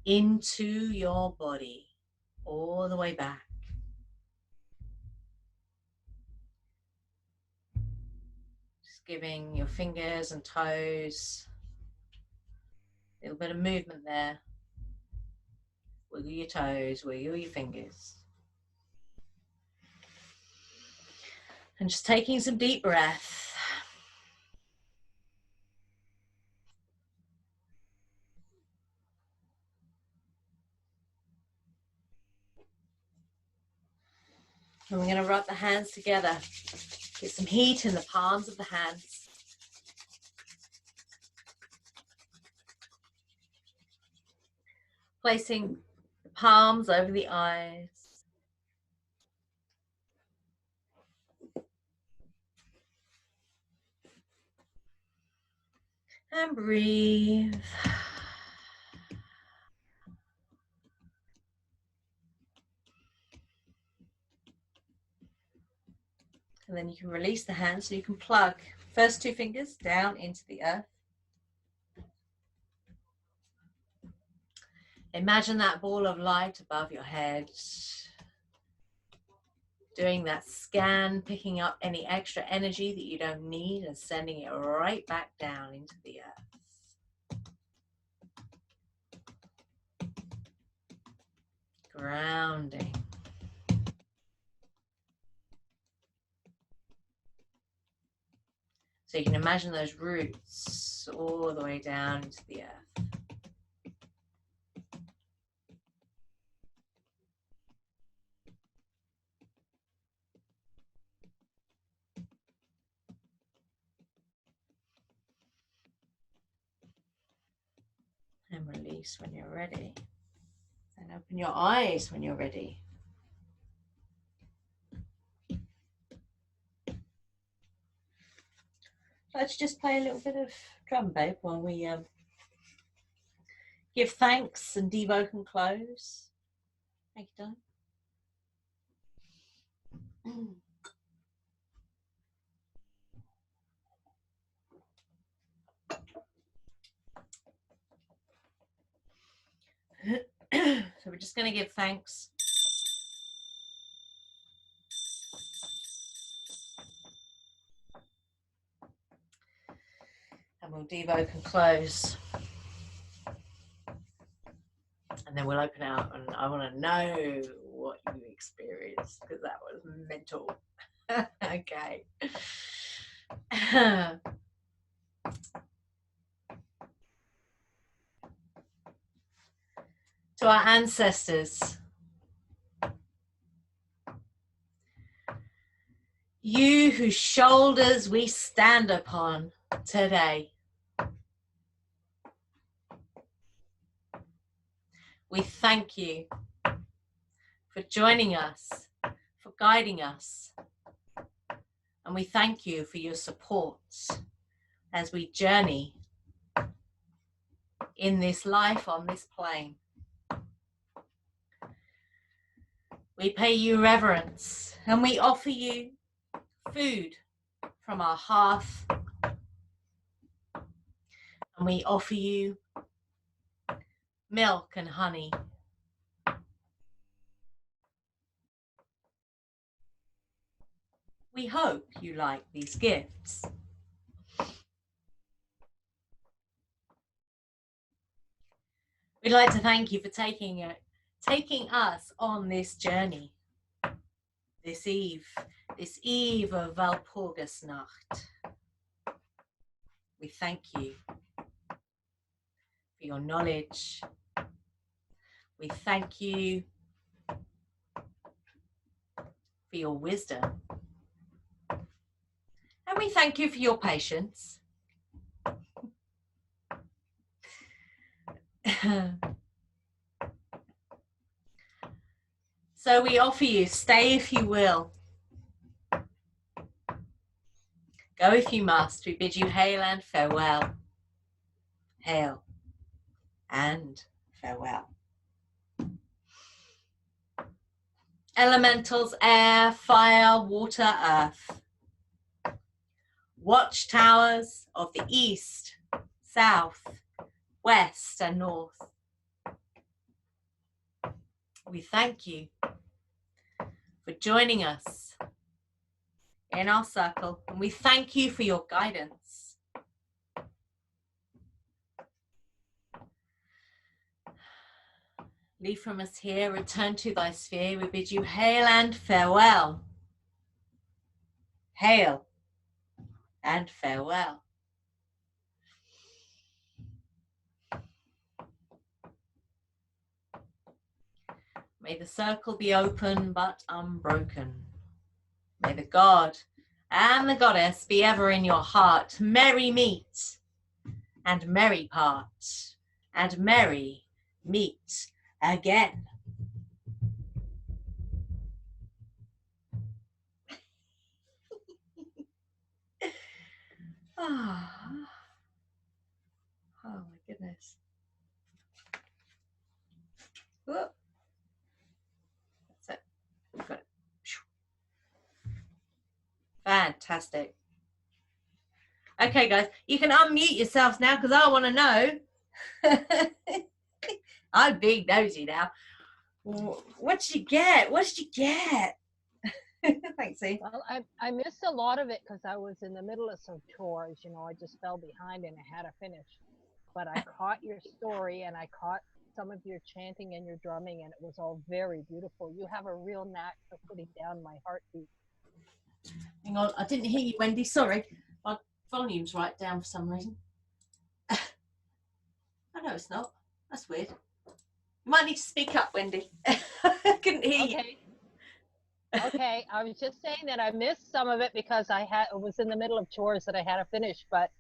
into your body, all the way back. Just giving your fingers and toes A little bit of movement there. Wiggle your toes, wiggle your fingers. And just taking some deep breath. And we're going to rub the hands together. Get some heat in the palms of the hands. Placing the palms over the eyes. And breathe. And then you can release the hands so you can plug first two fingers down into the earth. Imagine that ball of light above your head. Doing that scan, picking up any extra energy that you don't need and sending it right back down into the earth. Grounding. So you can imagine those roots all the way down into the earth. And release when you're ready. And open your eyes when you're ready. Let's just play a little bit of drum, babe, while we give thanks and devote and close. Thank you, darling. So we're just going to give thanks. And we'll devote and close. And then we'll open out, and I want to know what you experienced, because that was mental. Okay. To our ancestors, you whose shoulders we stand upon today, we thank you for joining us, for guiding us, and we thank you for your support as we journey in this life on this plane. We pay you reverence and we offer you food from our hearth, and we offer you milk and honey. We hope you like these gifts. We'd like to thank you for taking us on this journey, this eve of Walpurgis Nacht. We thank you for your knowledge. We thank you for your wisdom. And we thank you for your patience. So we offer you, stay if you will. Go if you must. We bid you hail and farewell. Hail and farewell. Elementals, air, fire, water, earth. Watchtowers of the east, south, west, and north. We thank you for joining us in our circle, and we thank you for your guidance. Leave from us here, return to thy sphere. We bid you hail and farewell. Hail and farewell. May the circle be open but unbroken. May the god and the goddess be ever in your heart. Merry meet and merry part and merry meet again. Oh my goodness. Whoop. That's it. We've got it. Fantastic. Okay, guys, you can unmute yourselves now because I want to know. I'm being nosy now. What did you get? What did you get? Thanks, Eve. Well, I missed a lot of it because I was in the middle of some chores. You know, I just fell behind and I had to finish. But I caught your story and I caught some of your chanting and your drumming, and it was all very beautiful. You have a real knack for putting down my heartbeat. Hang on, I didn't hear you, Wendy. Sorry. My volume's right down for some reason. Oh, no, it's not. That's weird. You might need to speak up, Wendy. I couldn't hear you. Okay, I was just saying that I missed some of it because it was in the middle of chores that I had to finish, but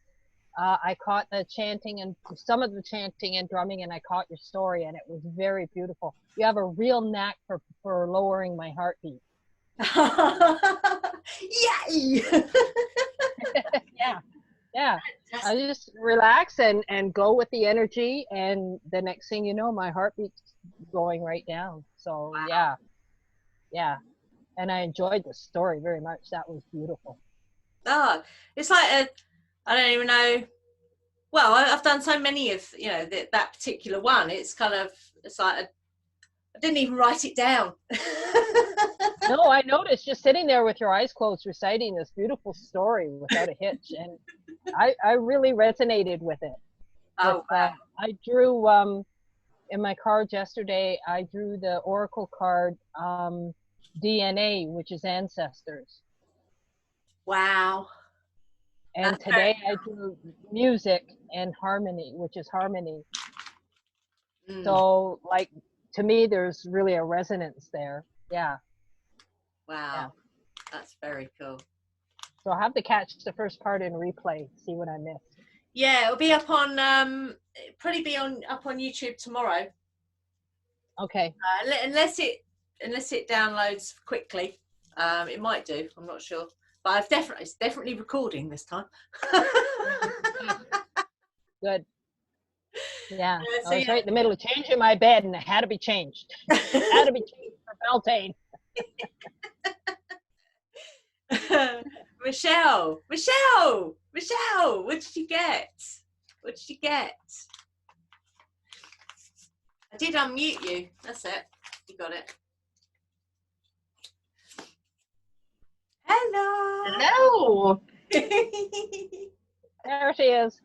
I caught the chanting and some of the chanting and drumming, and I caught your story, and it was very beautiful. You have a real knack for lowering my heartbeat. Yay! Yeah. I just relax and go with the energy, and the next thing you know, my heartbeat's going right down. So wow. Yeah. And I enjoyed the story very much. That was beautiful. Oh, it's like I don't even know. Well, I've done so many of, that particular one. It's like I didn't even write it down. No, I noticed just sitting there with your eyes closed, reciting this beautiful story without a hitch, and I really resonated with it. Oh, wow. I drew in my cards yesterday. I drew the oracle card DNA, which is ancestors. Wow. And that's today I drew music and harmony, which is harmony. So, like, to me, there's really a resonance there. Yeah. Wow. Yeah. That's very cool. So I'll have to catch the first part in replay, see what I missed. Yeah, it'll be up on probably be up on YouTube tomorrow. Okay. Unless it downloads quickly, it might do. I'm not sure, but it's definitely recording this time. Good. Yeah, I was right in the middle of changing my bed, and it had to be changed. It had to be changed for Bealtaine. Michelle, what did you get? What did you get? I did unmute you. That's it. You got it. Hello. There she is.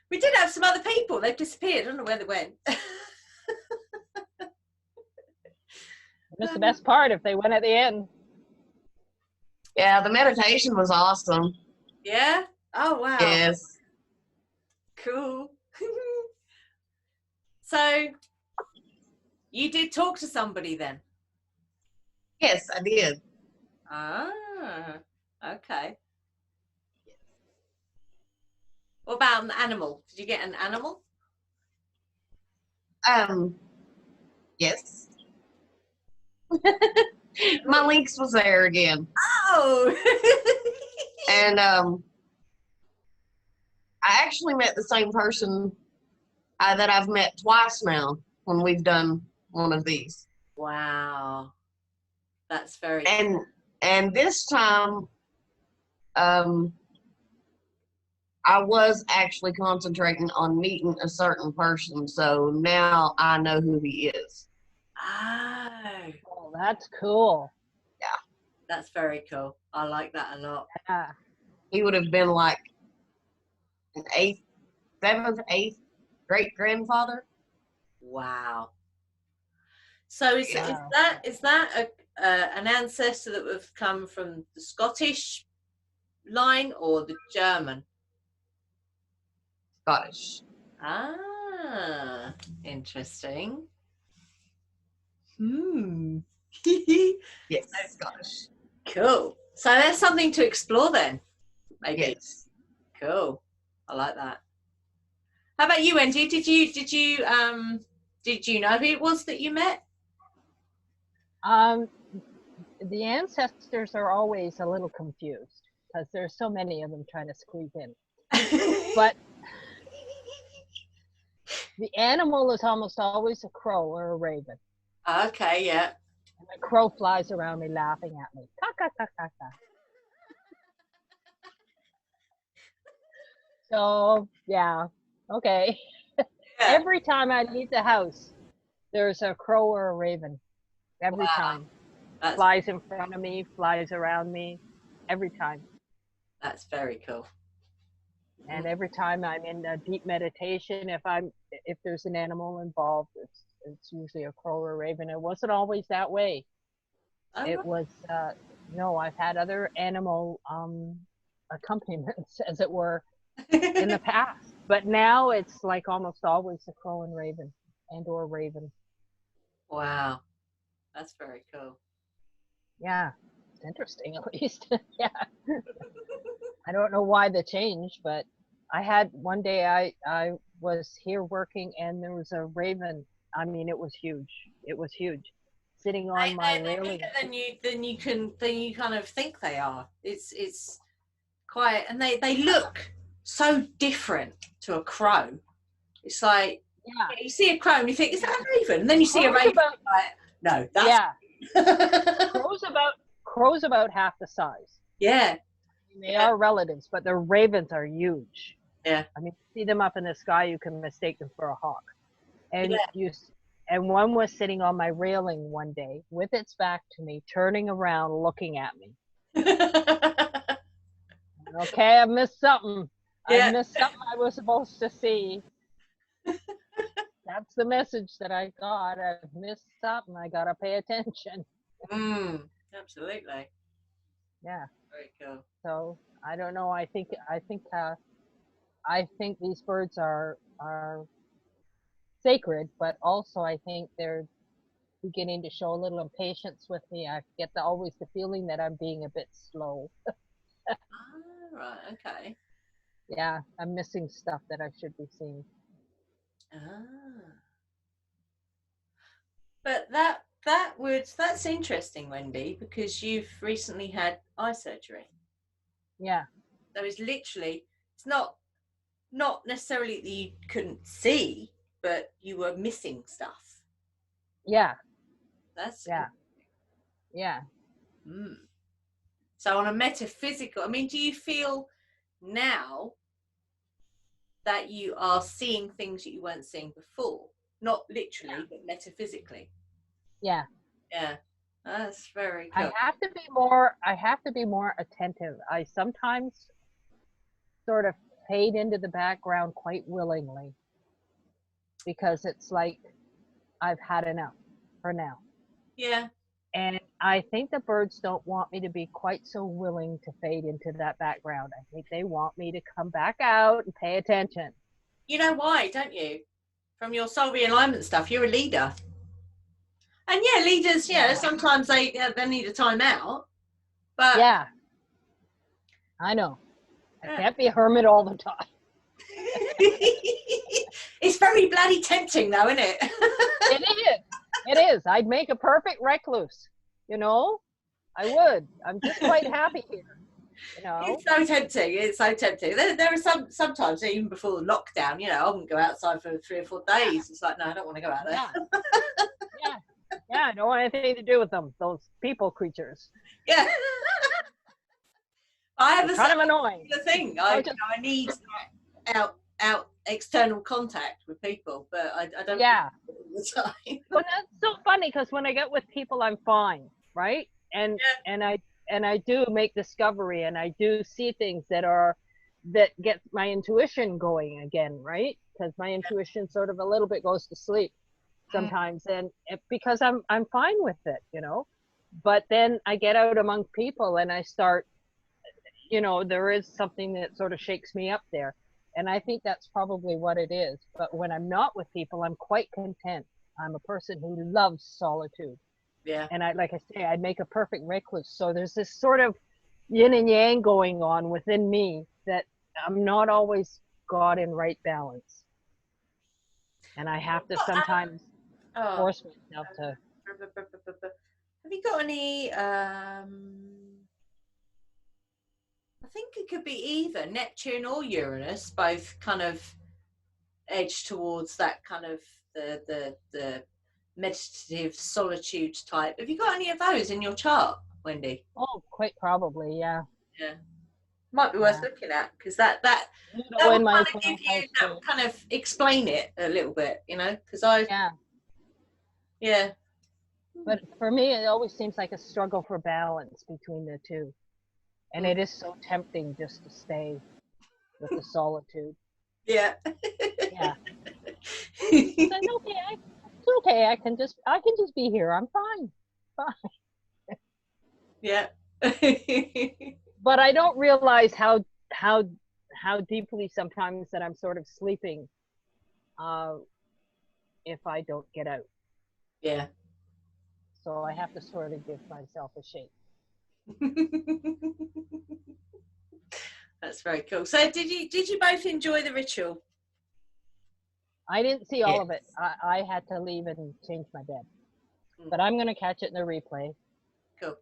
We did have some other people. They've disappeared. I don't know where they went. That's the best part, if they went at the end. Yeah, the meditation was awesome. Yeah? Oh, wow. Yes. Cool. So, you did talk to somebody then? Yes, I did. Ah, okay. What about an animal? Did you get an animal? Yes. My lynx was there again. Oh! And I actually met the same person that I've met twice now when we've done one of these. Wow. That's very cool. And this time I was actually concentrating on meeting a certain person, so now I know who he is. Oh, that's cool. Yeah. That's very cool. I like that a lot. Yeah. He would have been like an 7th, 8th great-grandfather. Wow. So is Wow. is that an ancestor that would have come from the Scottish line or the German? Scottish. Ah, interesting. Yes, Scottish. Cool. So there's something to explore then, maybe. Yes. Cool. I like that. How about you, Angie? Did you know who it was that you met? The ancestors are always a little confused because there's so many of them trying to squeeze in. But the animal is almost always a crow or a raven. Okay, yeah. And the crow flies around me laughing at me. Ka, ka, ka, ka, ka. So, yeah, okay. Yeah. Every time I leave the house, there's a crow or a raven. Every time. That's, Flies in front of me, flies around me, every time. that's very cool. And every time I'm in a deep meditation, if there's an animal involved, it's usually a crow or a raven. It wasn't always that way. Oh, It was no, I've had other animal accompaniments, as it were, in the past. But now it's like almost always a crow and raven, and or raven. wow. That's very cool. Yeah, it's interesting at least. Yeah. I don't know why the change, but I had one day I was here working and there was a raven. I mean, it was huge. It was huge, sitting on my They're railing. bigger than you kind of think they are. It's quite, and they look so different to a crow. It's like, Yeah, you see a crow and you think, is that a raven? And then you see a raven, like, no, that's yeah. Crows about half the size. yeah. I mean, they are relatives, but the ravens are huge. Yeah. I mean, you see them up in the sky, you can mistake them for a hawk. And and one was sitting on my railing one day with its back to me, turning around, looking at me. Okay, I missed something. Yeah. I missed something I was supposed to see. That's the message that I got. I missed something. I gotta pay attention. Absolutely. Yeah. Very cool. So I don't know. I think these birds are sacred, but also I think they're beginning to show a little impatience with me. I get always the feeling that I'm being a bit slow. Right. Okay. Yeah, I'm missing stuff that I should be seeing. But that's interesting, Wendy, because you've recently had eye surgery. Yeah. So it's literally, it's not necessarily that you couldn't see, but you were missing stuff. Yeah. That's Yeah. So on a metaphysical, I mean, do you feel now that you are seeing things that you weren't seeing before? Not literally, but metaphysically. Yeah. Yeah. That's very cool. I have to be more attentive. I sometimes sort of fade into the background quite willingly because it's like I've had enough for now. Yeah. And I think the birds don't want me to be quite so willing to fade into that background. I think they want me to come back out and pay attention. You know why, don't you? From your soul realignment stuff, you're a leader. And yeah, leaders, sometimes they need a time out. But yeah, I know. I can't be a hermit all the time. It's very bloody tempting though, isn't it? It is. I'd make a perfect recluse, you know? I would. I'm just quite happy here, you know? It's so tempting. It's so tempting. There are sometimes, even before the lockdown, I wouldn't go outside for 3 or 4 days. It's like, no, I don't want to go out there. Yeah, I don't want anything to do with them, those people creatures. Yeah. I have kind of annoying. The thing. I need out external contact with people, but I don't all the time. Well, that's so funny because when I get with people, I'm fine, right? And I do make discovery, and I do see things that get my intuition going again, right? Because my intuition sort of a little bit goes to sleep. sometimes, and because I'm fine with it, you know. But then I get out among people and I start, you know, there is something that sort of shakes me up there. And I think that's probably what it is. But when I'm not with people, I'm quite content. I'm a person who loves solitude. Yeah. And like I say, I'd make a perfect recluse. So there's this sort of yin and yang going on within me that I'm not always got in right balance. And I have to sometimes force myself to. Have you got any, I think it could be either Neptune or Uranus, both kind of edge towards that kind of the meditative solitude type. Have you got any of those in your chart, Wendy? Oh, quite probably, yeah. Yeah, might be worth looking at, because that will kind of give you, that will kind of explain it a little bit, you know, because yeah. But for me, it always seems like a struggle for balance between the two. And it is so tempting just to stay with the solitude. Yeah. Yeah. It's okay. I can just be here. I'm fine. Yeah. But I don't realize how deeply sometimes that I'm sort of sleeping if I don't get out. Yeah. So I have to sort of give myself a shake. That's very cool. So did you both enjoy the ritual? I didn't see all of it. I had to leave and change my bed. But I'm going to catch it in the replay. Cool.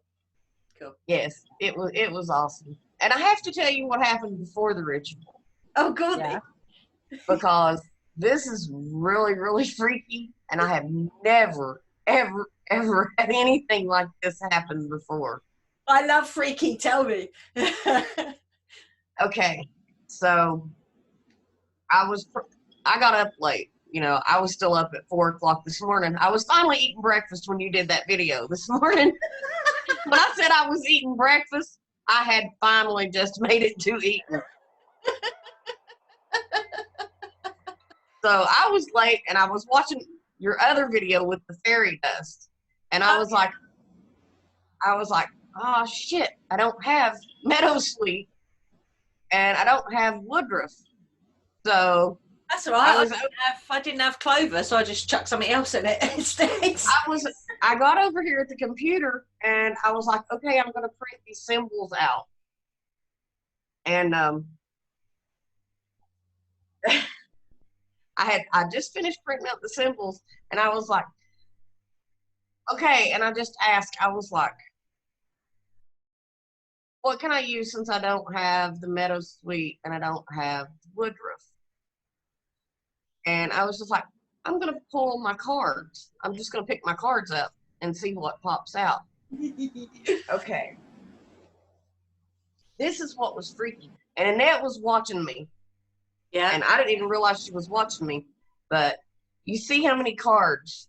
Yes, it was awesome. And I have to tell you what happened before the ritual. Oh, good. Yeah. Because this is really, really freaky, and I have never, ever, ever had anything like this happen before. I love freaky. Tell me. Okay, so I got up late. You know, I was still up at 4 o'clock this morning. I was finally eating breakfast when you did that video this morning. When I said I was eating breakfast, I had finally just made it to eating. So I was late, and I was watching your other video with the fairy dust, and I was like, oh shit, I don't have meadowsweet, and I don't have woodruff. So that's all right. I didn't have clover, so I just chucked something else in it instead. I got over here at the computer, and I was like, okay, I'm going to print these symbols out. And I just finished printing out the symbols, and I was like, okay, and I just asked, I was like, what can I use since I don't have the meadowsweet and I don't have woodruff? And I was just like, I'm going to pull my cards. I'm just going to pick my cards up and see what pops out. Okay. This is what was freaky. And Annette was watching me. Yeah. And I didn't even realize she was watching me. But you see how many cards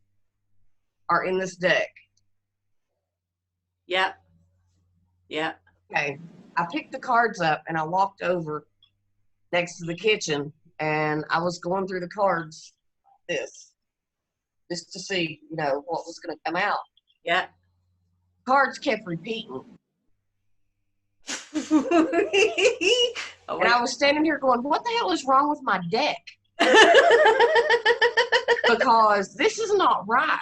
are in this deck? Yeah. Yeah. Okay. I picked the cards up and I walked over next to the kitchen, and I was going through the cards just to see, you know, what was going to come out. Yeah. Cards kept repeating. And I was standing here going, what the hell is wrong with my deck? Because this is not right.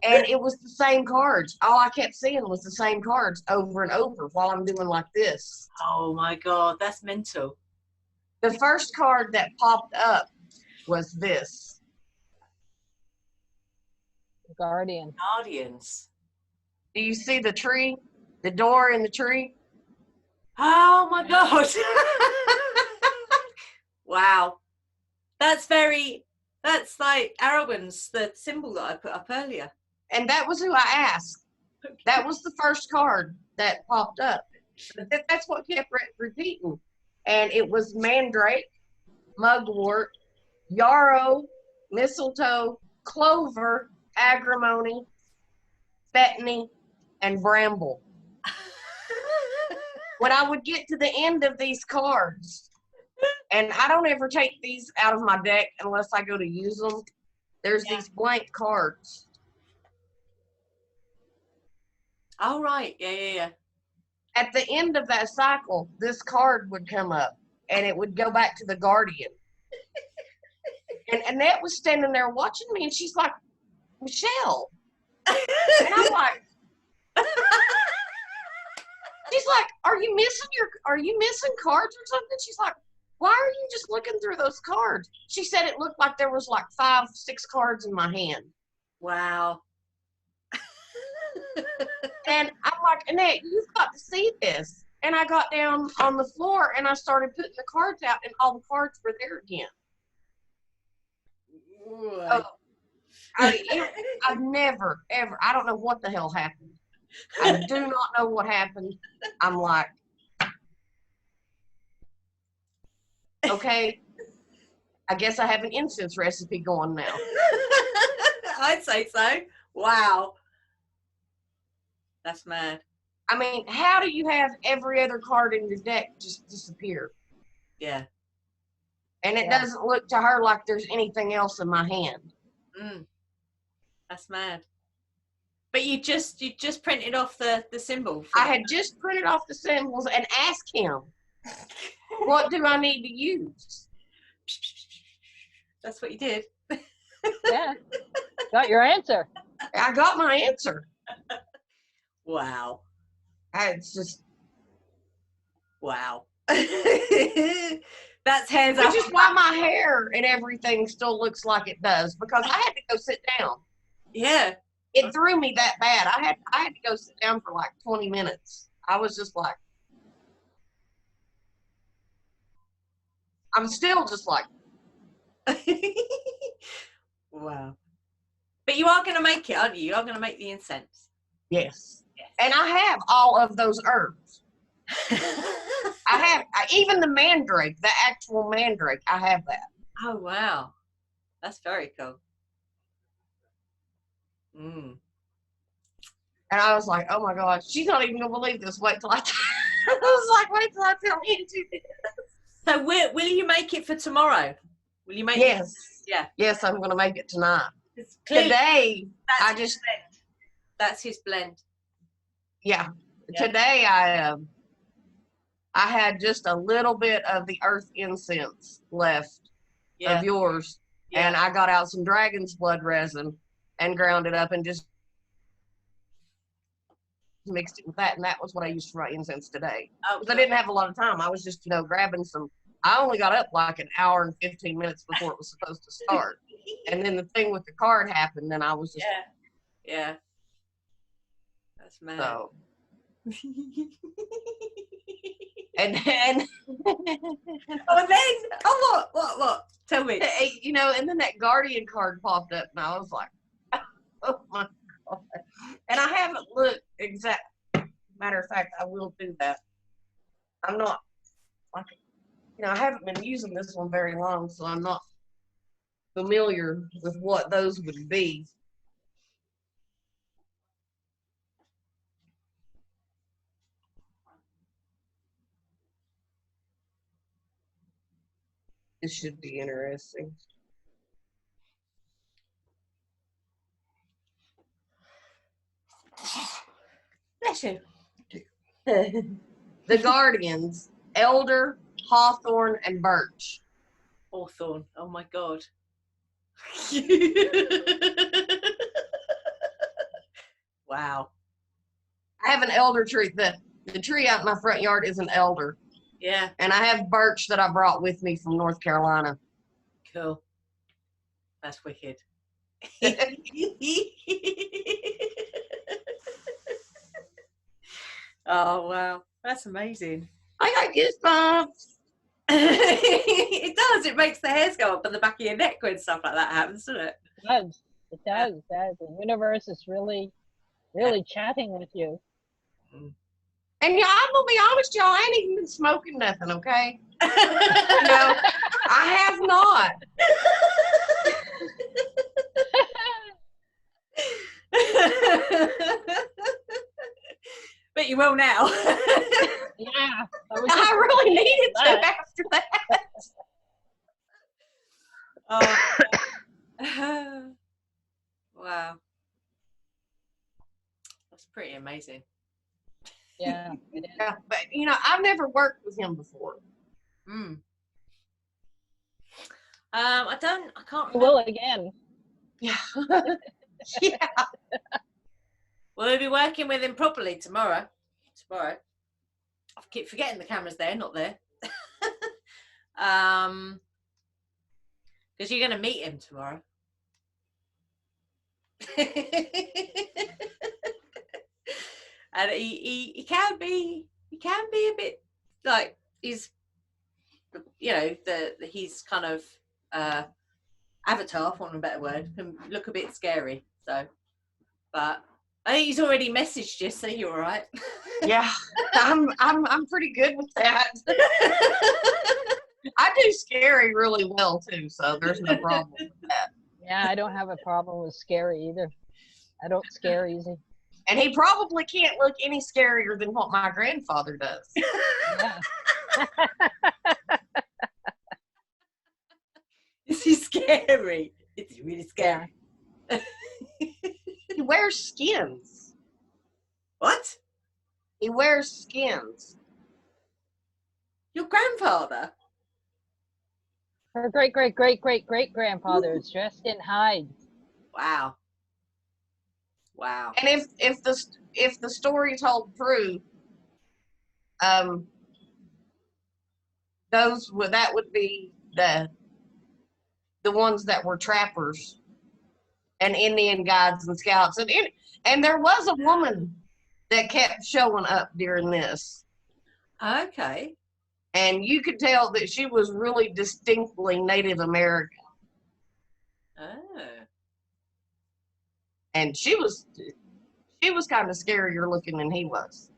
And it was the same cards. All I kept seeing was the same cards over and over while I'm doing like this. Oh my God, that's mental. The first card that popped up was this. Guardians. Do you see the tree? The door in the tree? Oh my God. Wow. That's like Arawn's, the symbol that I put up earlier. And that was who I asked. That was the first card that popped up. That's what kept repeating. And it was mandrake, mugwort, yarrow, mistletoe, clover, agrimony, betony, and bramble. When I would get to the end of these cards, and I don't ever take these out of my deck unless I go to use them, There's these blank cards. Oh, right. Yeah. At the end of that cycle, this card would come up and it would go back to the guardian. And Annette was standing there watching me and she's like, Michelle. And I'm like, she's like, are you missing cards or something? She's like, why are you just looking through those cards? She said it looked like there was like 5, 6 cards in my hand. Wow. And I'm like, Annette, you've got to see this. And I got down on the floor and I started putting the cards out and all the cards were there again. Oh, I've never, ever, I don't know what the hell happened. I do not know what happened. I'm like, okay, I guess I have an incense recipe going now. I'd say so. Wow. That's mad. I mean, how do you have every other card in your deck just disappear? Yeah. And it doesn't look to her like there's anything else in my hand. That's mad. But you just printed off the symbol. I had just printed off the symbols and asked him, what do I need to use? That's what you did. Yeah. Got your answer. I got my answer. Wow. It's just, wow. That's hands up. which is why my hair and everything still looks like it does, because I had to go sit down. Yeah. It threw me that bad. I had to go sit down for like 20 minutes. I was just like, I'm still just like, wow. But you are going to make it, aren't you? You are going to make the incense. yes. And I have all of those herbs. I have even the mandrake, the actual mandrake. I have that. Oh, wow. That's very cool. Mm. And I was like, oh my God, she's not even going to believe this. Wait till I was like, wait till I tell Angie this. So will you make it for tomorrow? Will you make it? Yes. Yeah. Yes, I'm going to make it tonight. Today, that's his blend. Yeah. Today I had just a little bit of the earth incense left of yours. Yeah. And I got out some dragon's blood resin and ground it up and just mixed it with that. And that was what I used for my incense today. Because I didn't have a lot of time. I was just, grabbing some. I only got up like an hour and 15 minutes before it was supposed to start. And then the thing with the card happened and I was just. Yeah. That's mad. So. and then. What? Tell me. And then that guardian card popped up and I was like, oh my God. And I haven't looked exact. Matter of fact, I will do that. I'm not, I haven't been using this one very long, so I'm not familiar with what those would be. This should be interesting. Bless you. The guardians, elder, hawthorn, and birch. Hawthorn. Oh my God. Wow. I have an elder tree. The tree out in my front yard is an elder. Yeah. And I have birch that I brought with me from North Carolina. Cool. That's wicked. Oh, wow. That's amazing. I got goosebumps. It does. It makes the hairs go up on the back of your neck when stuff like that happens, doesn't it? It does. It does. It does. The universe is really chatting with you. And yeah, I'm gonna be honest, y'all, I ain't even been smoking nothing, okay? I have not. But you will now. Yeah. I really needed to after that. Oh. Wow. That's pretty amazing. Yeah, it is. Yeah, but you know, I've never worked with him before. Mm. I can't You remember. will again. Yeah. Yeah. We'll be working with him properly tomorrow. I keep forgetting the camera's there, not there. Because you're going to meet him tomorrow. And he can be a bit like he's, you know, he's kind of avatar, for want of a better word, can look a bit scary. So, but I think he's already messaged you, so you're all right. Yeah. I'm pretty good with that. I do scary really well too, so there's no problem with that. Yeah, I don't have a problem with scary either. I don't scare easy. And he probably can't look any scarier than what my grandfather does. Yeah. Is he scary? Is he really scary? Yeah. He wears skins. What? He wears skins. Your grandfather? Her great-great-great-great-great-grandfather is dressed in hides. Wow. Wow. And if the stories hold true, that would be the ones that were trappers and Indian guides and scouts, and there was a woman that kept showing up during this, Okay. and you could tell that she was really distinctly Native American, Oh. and she was kind of scarier looking than he was.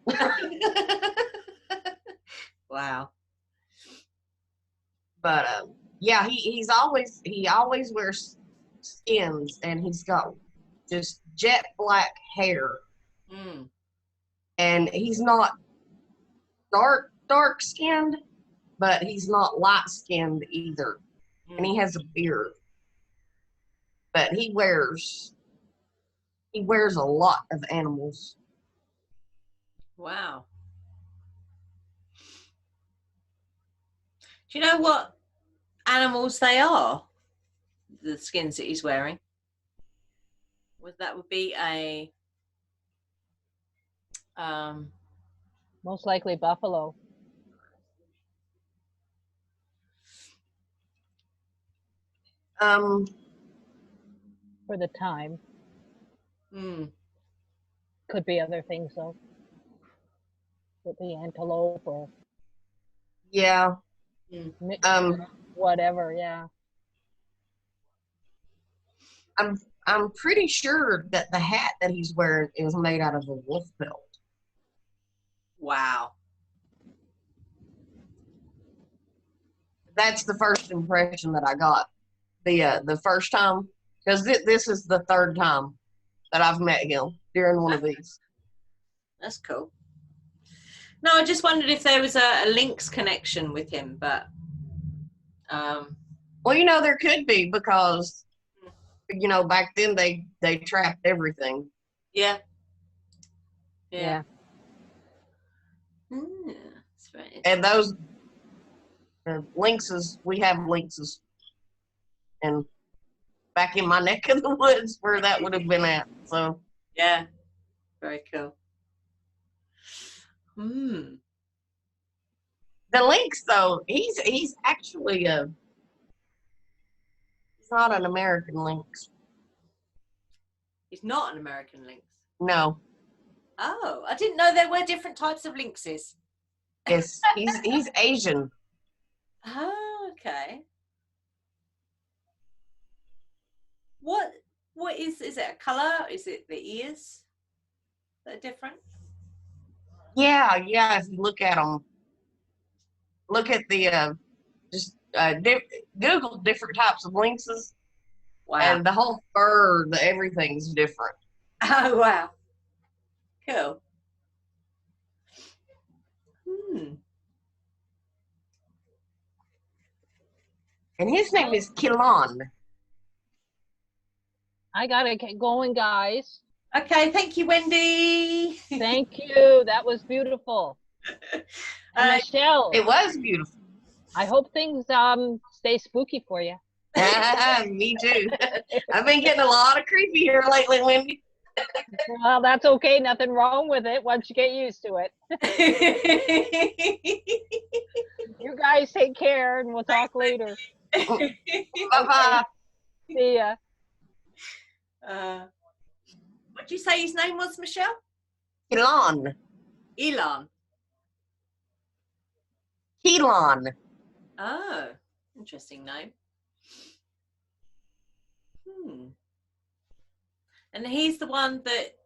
Wow. But yeah, he always wears skins, and he's got just jet black hair, Mm. and he's not dark skinned, but he's not light skinned either, and he has a beard. But he wears a lot of animals. Wow. Do you know what animals they are? The skins that he's wearing. That would be a Most likely buffalo. For the time. Could be other things though. Could be antelope or Yeah. whatever, yeah. I'm pretty sure that the hat that he's wearing is made out of a wolf pelt. Wow. That's the first impression that I got. The first time, because this is the third time that I've met him during one of these. That's cool. No, I just wondered if there was a links connection with him, but well, you know, there could be, because you know, back then they trapped everything. Yeah. That's right. And those lynxes, we have lynxes, and back in my neck of the woods where that would have been at. So yeah, very cool. The lynx, though, he's actually he's not an American lynx. He's not an American lynx. No. Oh, I didn't know there were different types of lynxes. Yes, he's Asian. Oh, okay. What is it a color? Is it the ears that are different? Yeah. If you look at them, look at the Google different types of lynxes. Wow. And the whole fur, everything's different. Oh, wow. Cool. And his name is Kilon. I gotta get going, guys. Okay, thank you, Wendy. Thank you. That was beautiful. And Michelle, It was beautiful. I hope things stay spooky for you. Me too. I've been getting a lot of creepy here lately, Wendy. Well, that's okay. Nothing wrong with it once you get used to it. You guys take care, and we'll talk later. Bye-bye. See ya. What did you say his name was, Michelle? Elon. Elon. Elon. Oh, interesting name. And he's the one that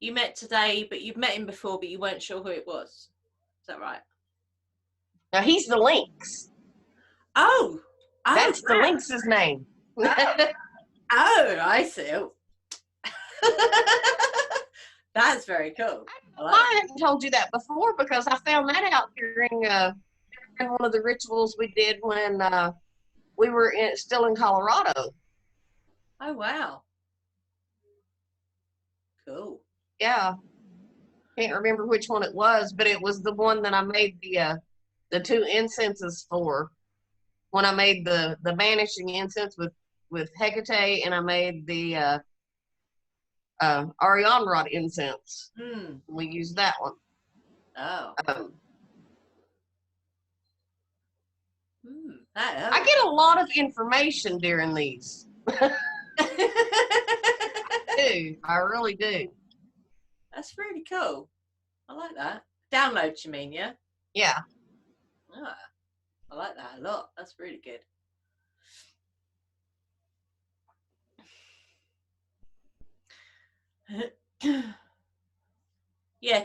you met today, but you've met him before, but you weren't sure who it was. Is that right? Now he's the Lynx. Oh, That's the Lynx's name. Oh, I see. That's very cool. I haven't told you that before because I found that out during one of the rituals we did when we were still in Colorado. Oh, wow. Cool. Yeah. Can't remember which one it was, but it was the one that I made the 2 incenses for. When I made the banishing incense with Hecate, and I made the Arawn rod incense. We used that one. Oh. I get a lot of information during these. I really do. That's really cool. I like that. Downloads, you mean, yeah? Yeah. Oh, I like that a lot. That's really good. Yeah,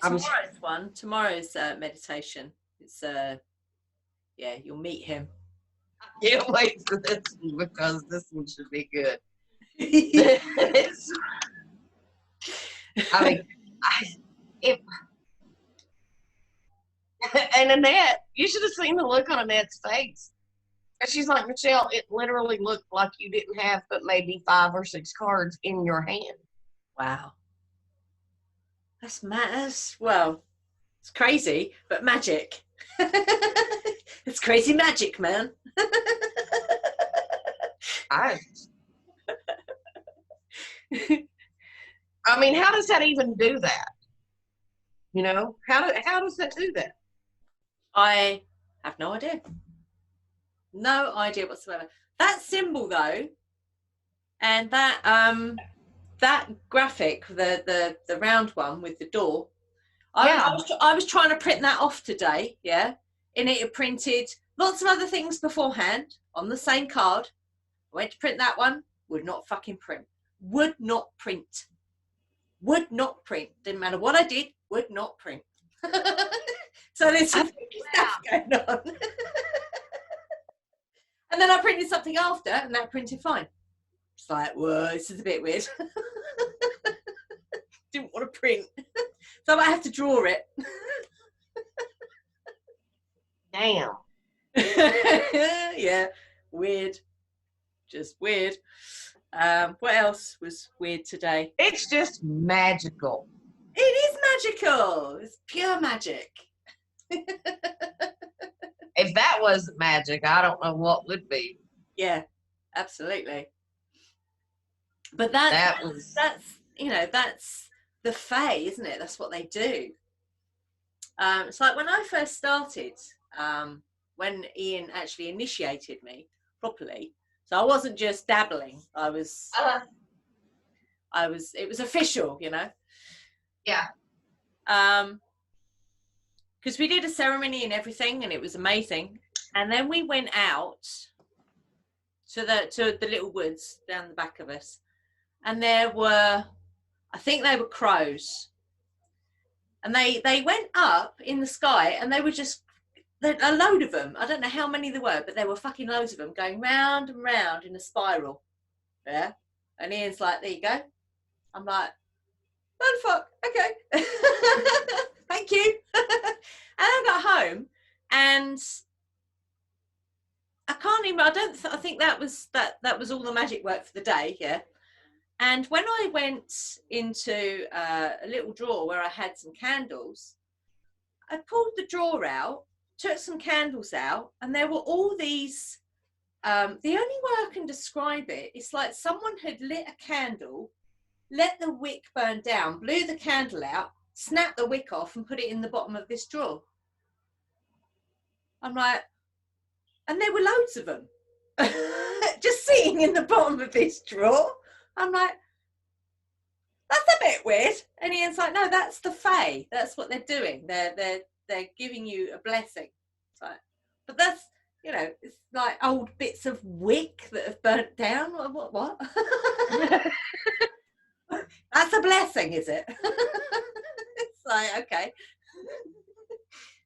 tomorrow's meditation. It's yeah, you'll meet him. I can't wait for this one because this one should be good. I mean, and Annette, you should have seen the look on Annette's face. And she's like, Michelle, it literally looked like you didn't have but maybe 5 or 6 cards in your hand. Wow. That's mad. Well, it's crazy, but magic. It's crazy magic, man. I mean, how does that even do that? You know, how does that do that? I have no idea. No idea whatsoever. That symbol though, and that that graphic, the round one with the door. I was trying to print that off today, yeah. And it had printed lots of other things beforehand on the same card. I went to print that one, would not fucking print. Would not print. Would not print. Didn't matter what I did, would not print. So there's some stuff going on. And then I printed something after, and that printed fine. It's like, whoa, this is a bit weird. Didn't want to print. So I might have to draw it. Damn. Yeah, weird. Just weird. What else was weird today? It's just magical. It is magical. It's pure magic. If that wasn't magic, I don't know what would be. Yeah, absolutely. But that's you know, that's the Fae, isn't it? That's what they do. It's like when I first started, when Ian actually initiated me properly. So I wasn't just dabbling. It was official, you know. Yeah. Because we did a ceremony and everything, and it was amazing. And then we went out to the little woods down the back of us, and there were, I think they were crows, and they went up in the sky, and they were just a load of them. I don't know how many there were, but there were fucking loads of them going round and round in a spiral. Yeah, and Ian's like, "There you go." I'm like, "Oh fuck, okay." Thank you. And I got home, and I can't even. I think that was all the magic work for the day. Yeah, And when I went into a little drawer where I had some candles, I pulled the drawer out, took some candles out, and there were all these, the only way I can describe it, it's like someone had lit a candle, let the wick burn down, blew the candle out, snapped the wick off and put it in the bottom of this drawer. I'm like, and there were loads of them just sitting in the bottom of this drawer. I'm like, that's a bit weird. And Ian's like, no, that's the fae. That's what they're doing. They're giving you a blessing. It's like, but that's, you know, it's like old bits of wick that have burnt down. What? That's a blessing, is it? It's like, okay.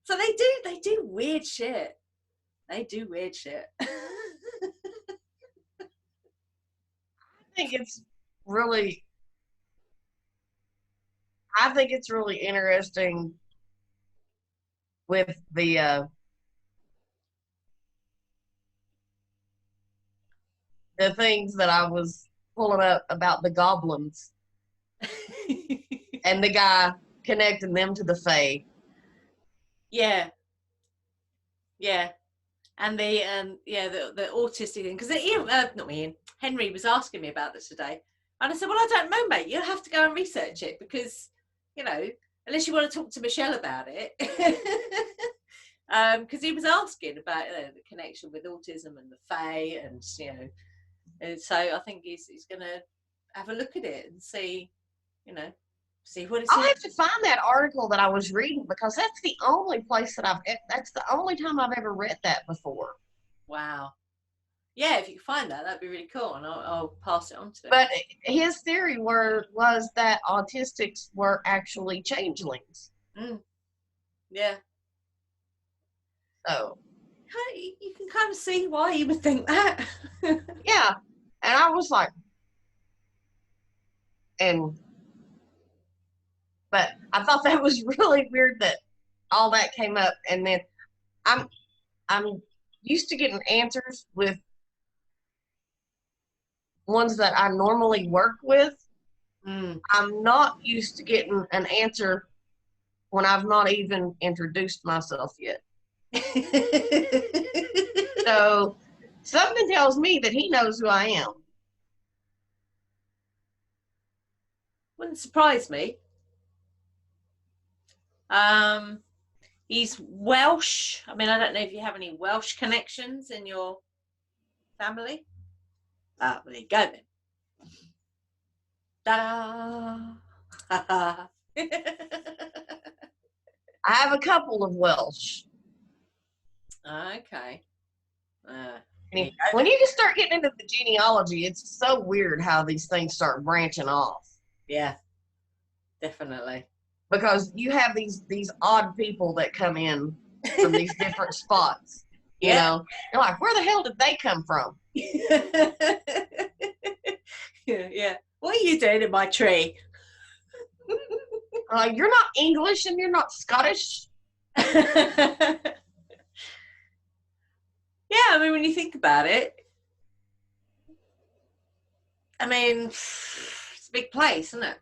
So they do weird shit. They do weird shit. I think it's really interesting with the things that I was pulling up about the goblins and the guy connecting them to the fae. Yeah. And the autistic thing, because Henry was asking me about this today, and I said, well, I don't know, mate, you'll have to go and research it, because, you know, unless you want to talk to Michelle about it. Because he was asking about the connection with autism and the fae, and, you know, and so I think he's going to have a look at it and see, you know, see what it's. I'll have to find that article that I was reading, because that's the only place that that's the only time I've ever read that before. Wow. Yeah, if you can find that, that'd be really cool, and I'll pass it on to him. But his theory was that autistics were actually changelings. Yeah. So you can kind of see why you would think that. Yeah, and I was like, but I thought that was really weird that all that came up, and then I'm used to getting answers with ones that I normally work with. I'm not used to getting an answer when I've not even introduced myself yet. So something tells me that he knows who I am. Wouldn't surprise me. He's Welsh. I mean, I don't know if you have any Welsh connections in your family. Well, there you go then. Ta-da! I have a couple of Welsh. Okay. When you just start getting into the genealogy, it's so weird how these things start branching off. Yeah, definitely. Because you have these odd people that come in from these different spots. You know, you're like, where the hell did they come from? Yeah. What are you doing in my tree? You're not English and you're not Scottish. Yeah, I mean, when you think about it, I mean, it's a big place, isn't it?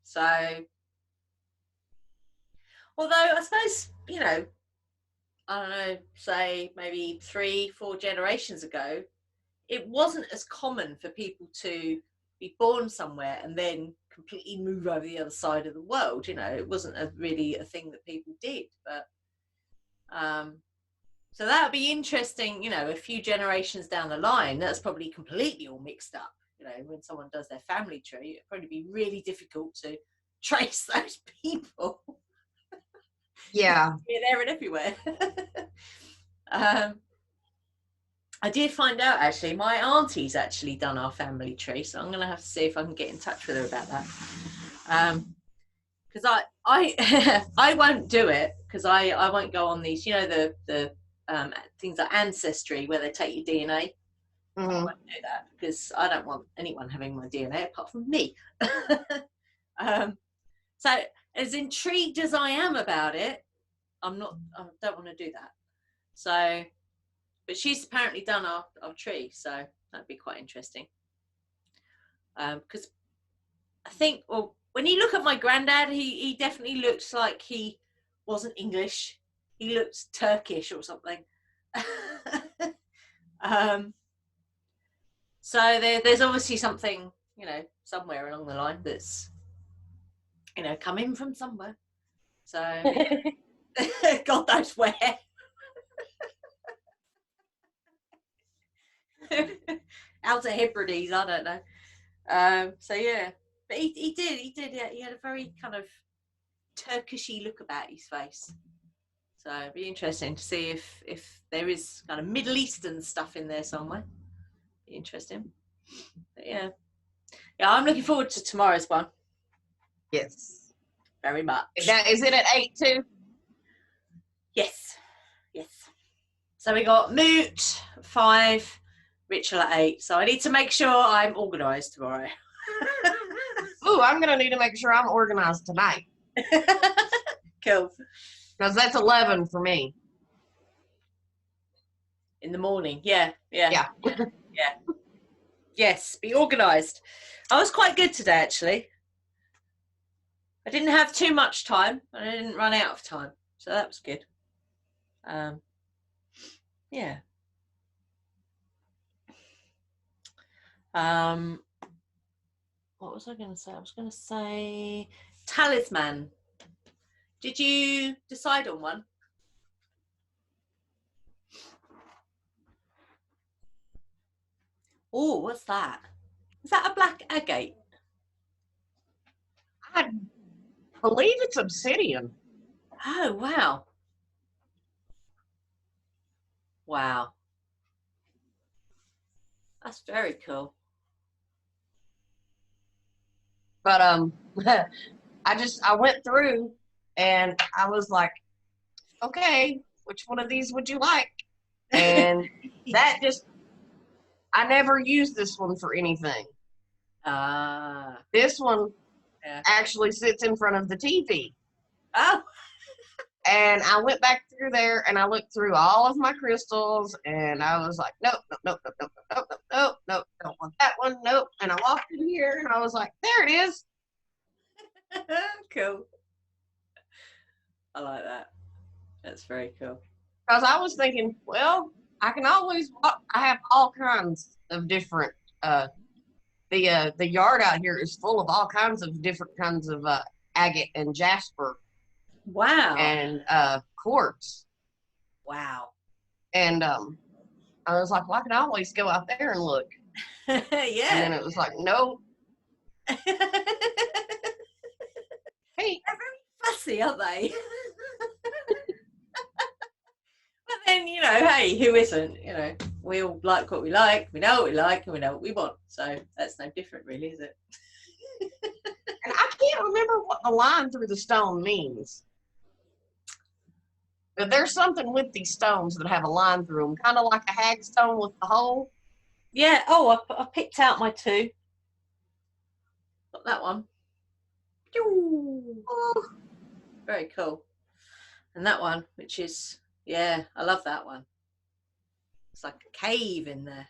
So, although I suppose, you know, I don't know, say maybe 3-4 generations ago, it wasn't as common for people to be born somewhere and then completely move over the other side of the world. You know, it wasn't really a thing that people did. But so that would be interesting, you know, a few generations down the line. That's probably completely all mixed up. You know, when someone does their family tree, it'd probably be really difficult to trace those people. Yeah. Here, there, and everywhere. I did find out, actually, my auntie's actually done our family tree, so I'm going to have to see if I can get in touch with her about that. Because I won't do it, because I won't go on these, you know, the things like Ancestry, where they take your DNA. I won't do that, because I don't want anyone having my DNA apart from me. So as intrigued as I am about it, I don't want to do that. So, but she's apparently done our tree, so that'd be quite interesting. because I think, well, when you look at my granddad, he definitely looks like he wasn't English. He looks Turkish or something. So there's obviously something, somewhere along the line that's, come in from somewhere. So God knows where. Outer Hebrides, I don't know. So yeah, but he did. Yeah, he had a very kind of Turkishy look about his face. So it'd be interesting to see if there is kind of Middle Eastern stuff in there somewhere. Be interesting. But yeah, I'm looking forward to tomorrow's one. Yes, very much. Now, is it at 8 too? Yes. So we got Moot 5, Ritual at 8. So I need to make sure I'm organised tomorrow. Ooh, I'm gonna need to make sure I'm organized tonight. Cool. Because that's 11 for me. In the morning, yeah. Yeah. Yes, be organised. I was quite good today, actually. I didn't have too much time, and I didn't run out of time, so that was good. Yeah. What was I going to say? I was going to say talisman. Did you decide on one? Oh, what's that? Is that a black agate? I believe it's obsidian. Oh, wow. Wow. That's very cool. But I went through and I was like, okay, which one of these would you like? And that just, I never used this one for anything. This one actually sits in front of the TV. Oh. And I went back through there and I looked through all of my crystals and I was like, nope, don't want that one, nope. And I walked in here and I was like, there it is. Cool. I like that. That's very cool. Because I was thinking, well, I can always walk. I have all kinds of different, the yard out here is full of all kinds of different kinds of agate and jasper. Wow. And quartz. Wow. And I was like, well, I can always go out there and look. Yeah. And then it was like, no. Hey. They're very fussy, aren't they? But then, hey, who isn't? We all like what we like, we know what we like, and we know what we want. So that's no different, really, is it? And I can't remember what the line through the stone means. But there's something with these stones that have a line through them, kind of like a hagstone with the hole. Yeah. Oh, I picked out my 2. Got that one. Very cool. And that one, which is, I love that one. It's like a cave in there.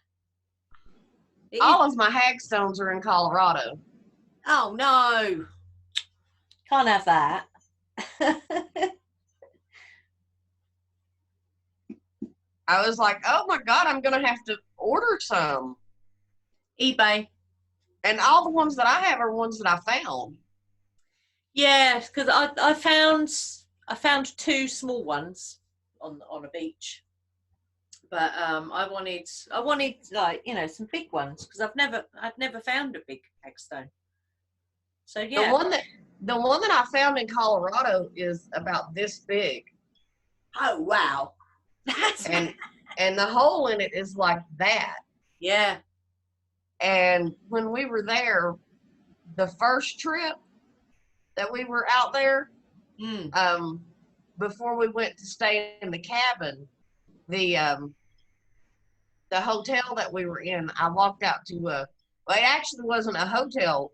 All of my hagstones are in Colorado. Oh, no. Can't have that. I was like, oh my God, I'm going to have to order some. eBay. And all the ones that I have are ones that I found. Yeah, because I found 2 small ones on a beach. But I wanted like, some big ones because I've never found a big hagstone. So yeah. The one that I found in Colorado is about this big. Oh wow. And the hole in it is like that. Yeah. And when we were there, the first trip that we were out there, before we went to stay in the cabin, the hotel that we were in, I walked out to well, it actually wasn't a hotel.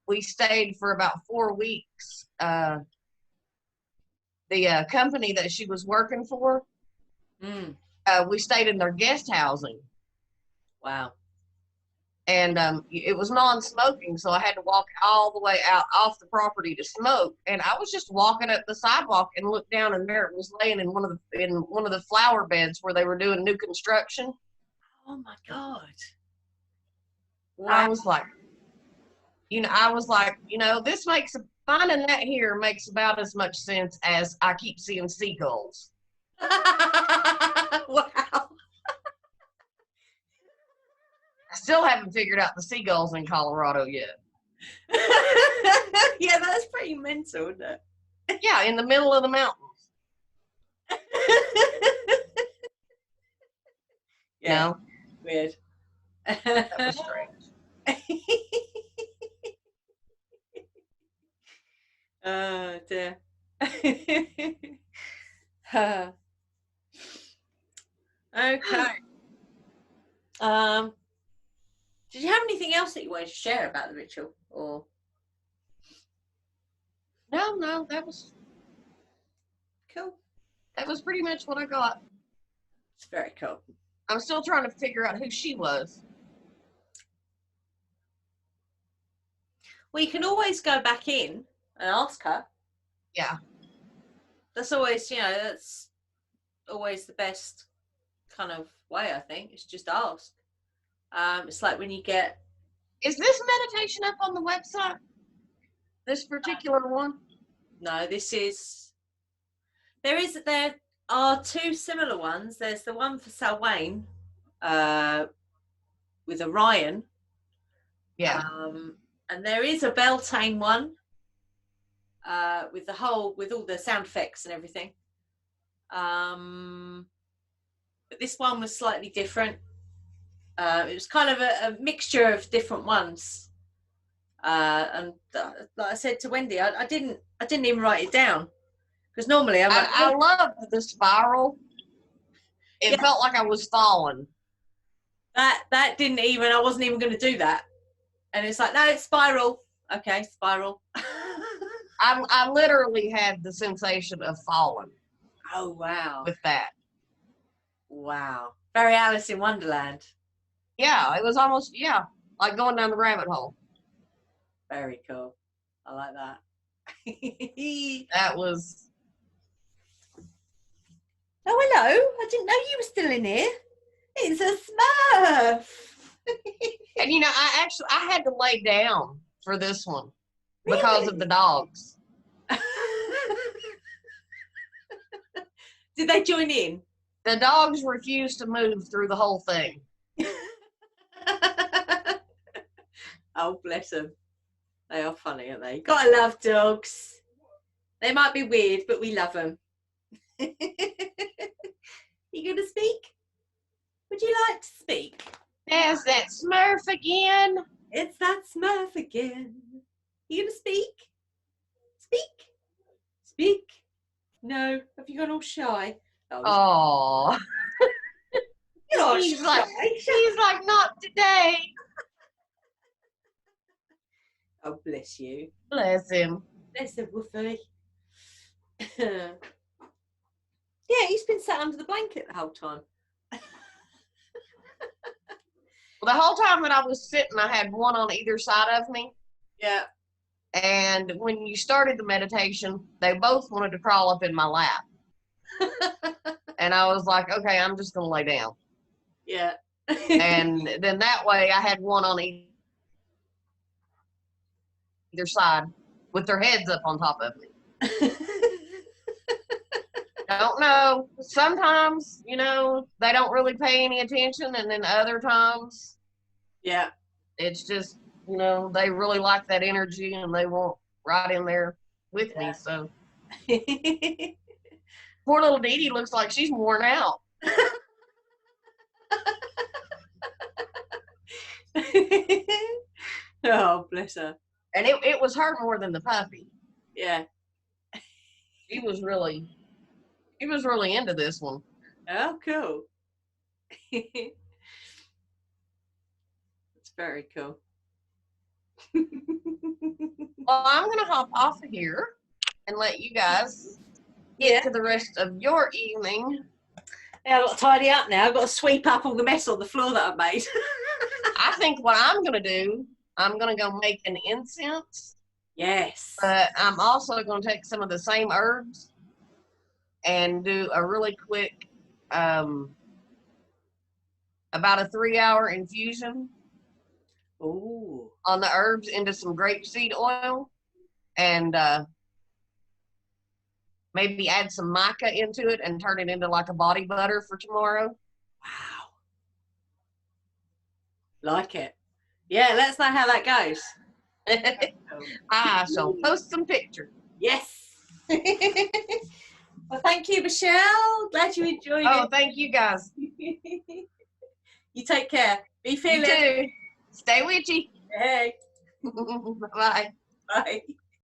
We stayed for about 4 weeks. The company that she was working for, we stayed in their guest housing. Wow. And it was non-smoking, so I had to walk all the way out off the property to smoke. And I was just walking up the sidewalk and looked down, and there it was laying in one of the flower beds where they were doing new construction. Oh my God. Wow. I was like, this finding that here makes about as much sense as I keep seeing seagulls. Wow. I still haven't figured out the seagulls in Colorado yet. Yeah, that's pretty mental, isn't it? Yeah, in the middle of the mountains. Yeah. Weird. That was strange. Oh dear. Okay. Did you have anything else that you wanted to share about the ritual, or? No, that was Cool. That was pretty much what I got. It's very cool. I'm still trying to figure out who she was. Well, you can always go back in and ask her. Yeah. That's always, that's always the best kind of way, I think. It's just ask. It's like when you get... Is this meditation up on the website? This particular one? No, this is... There are two similar ones. There's the one for Selwyn with Arawn. Yeah. And there is a Bealtaine one with all the sound effects and everything. But this one was slightly different. It was kind of a mixture of different ones. And like I said to Wendy, I didn't even write it down, because normally I love the spiral. It felt like I was falling. That didn't even. I wasn't even going to do that. And it's like, no, it's spiral. Okay, spiral. I literally had the sensation of falling. Oh wow! With that. Wow. Very Alice in Wonderland. Yeah, it was almost like going down the rabbit hole. Very cool. I like that. That was. Oh, hello! I didn't know you were still in here. It's a Smurf. And I had to lay down for this one because of the dogs. Did they join in? The dogs refused to move through the whole thing. Oh, bless them. They are funny, aren't they? Gotta love dogs. They might be weird, but we love them. You gonna speak? Would you like to speak? There's that Smurf again. It's that Smurf again. You gonna speak? Speak? Speak? No. Have you gone all shy? Oh. She's like, not today. Oh, bless you. Bless him. Bless him, Woofy. Yeah, he's been sat under the blanket the whole time. Well, the whole time that I was sitting, I had one on either side of me. Yeah. And when you started the meditation, they both wanted to crawl up in my lap. And I was like, okay, I'm just going to lay down. Yeah. And then that way I had one on either side with their heads up on top of me. Don't know. Sometimes, they don't really pay any attention. And then other times, yeah, it's just, they really like that energy and they want right in there with me. So poor little Dee Dee looks like she's worn out. Oh, bless her. And it was her more than the puppy. Yeah. He was really into this one. Oh, cool. It's very cool. Well, I'm going to hop off of here and let you guys get to the rest of your evening. Yeah, I've got to tidy up now. I've got to sweep up all the mess on the floor that I've made. I think what I'm going to do, I'm going to go make an incense. Yes. But I'm also going to take some of the same herbs and do a really quick, about a 3-hour infusion. Ooh. On the herbs into some grapeseed oil, and maybe add some mica into it and turn it into like a body butter for tomorrow. Wow. Like it. Yeah, let us know how that goes. I shall post some pictures. Yes. Well, thank you, Michelle. Glad you enjoyed it. Oh, thank you guys. You take care. Be feeling. You too. Stay witchy. Hey. Bye. Bye.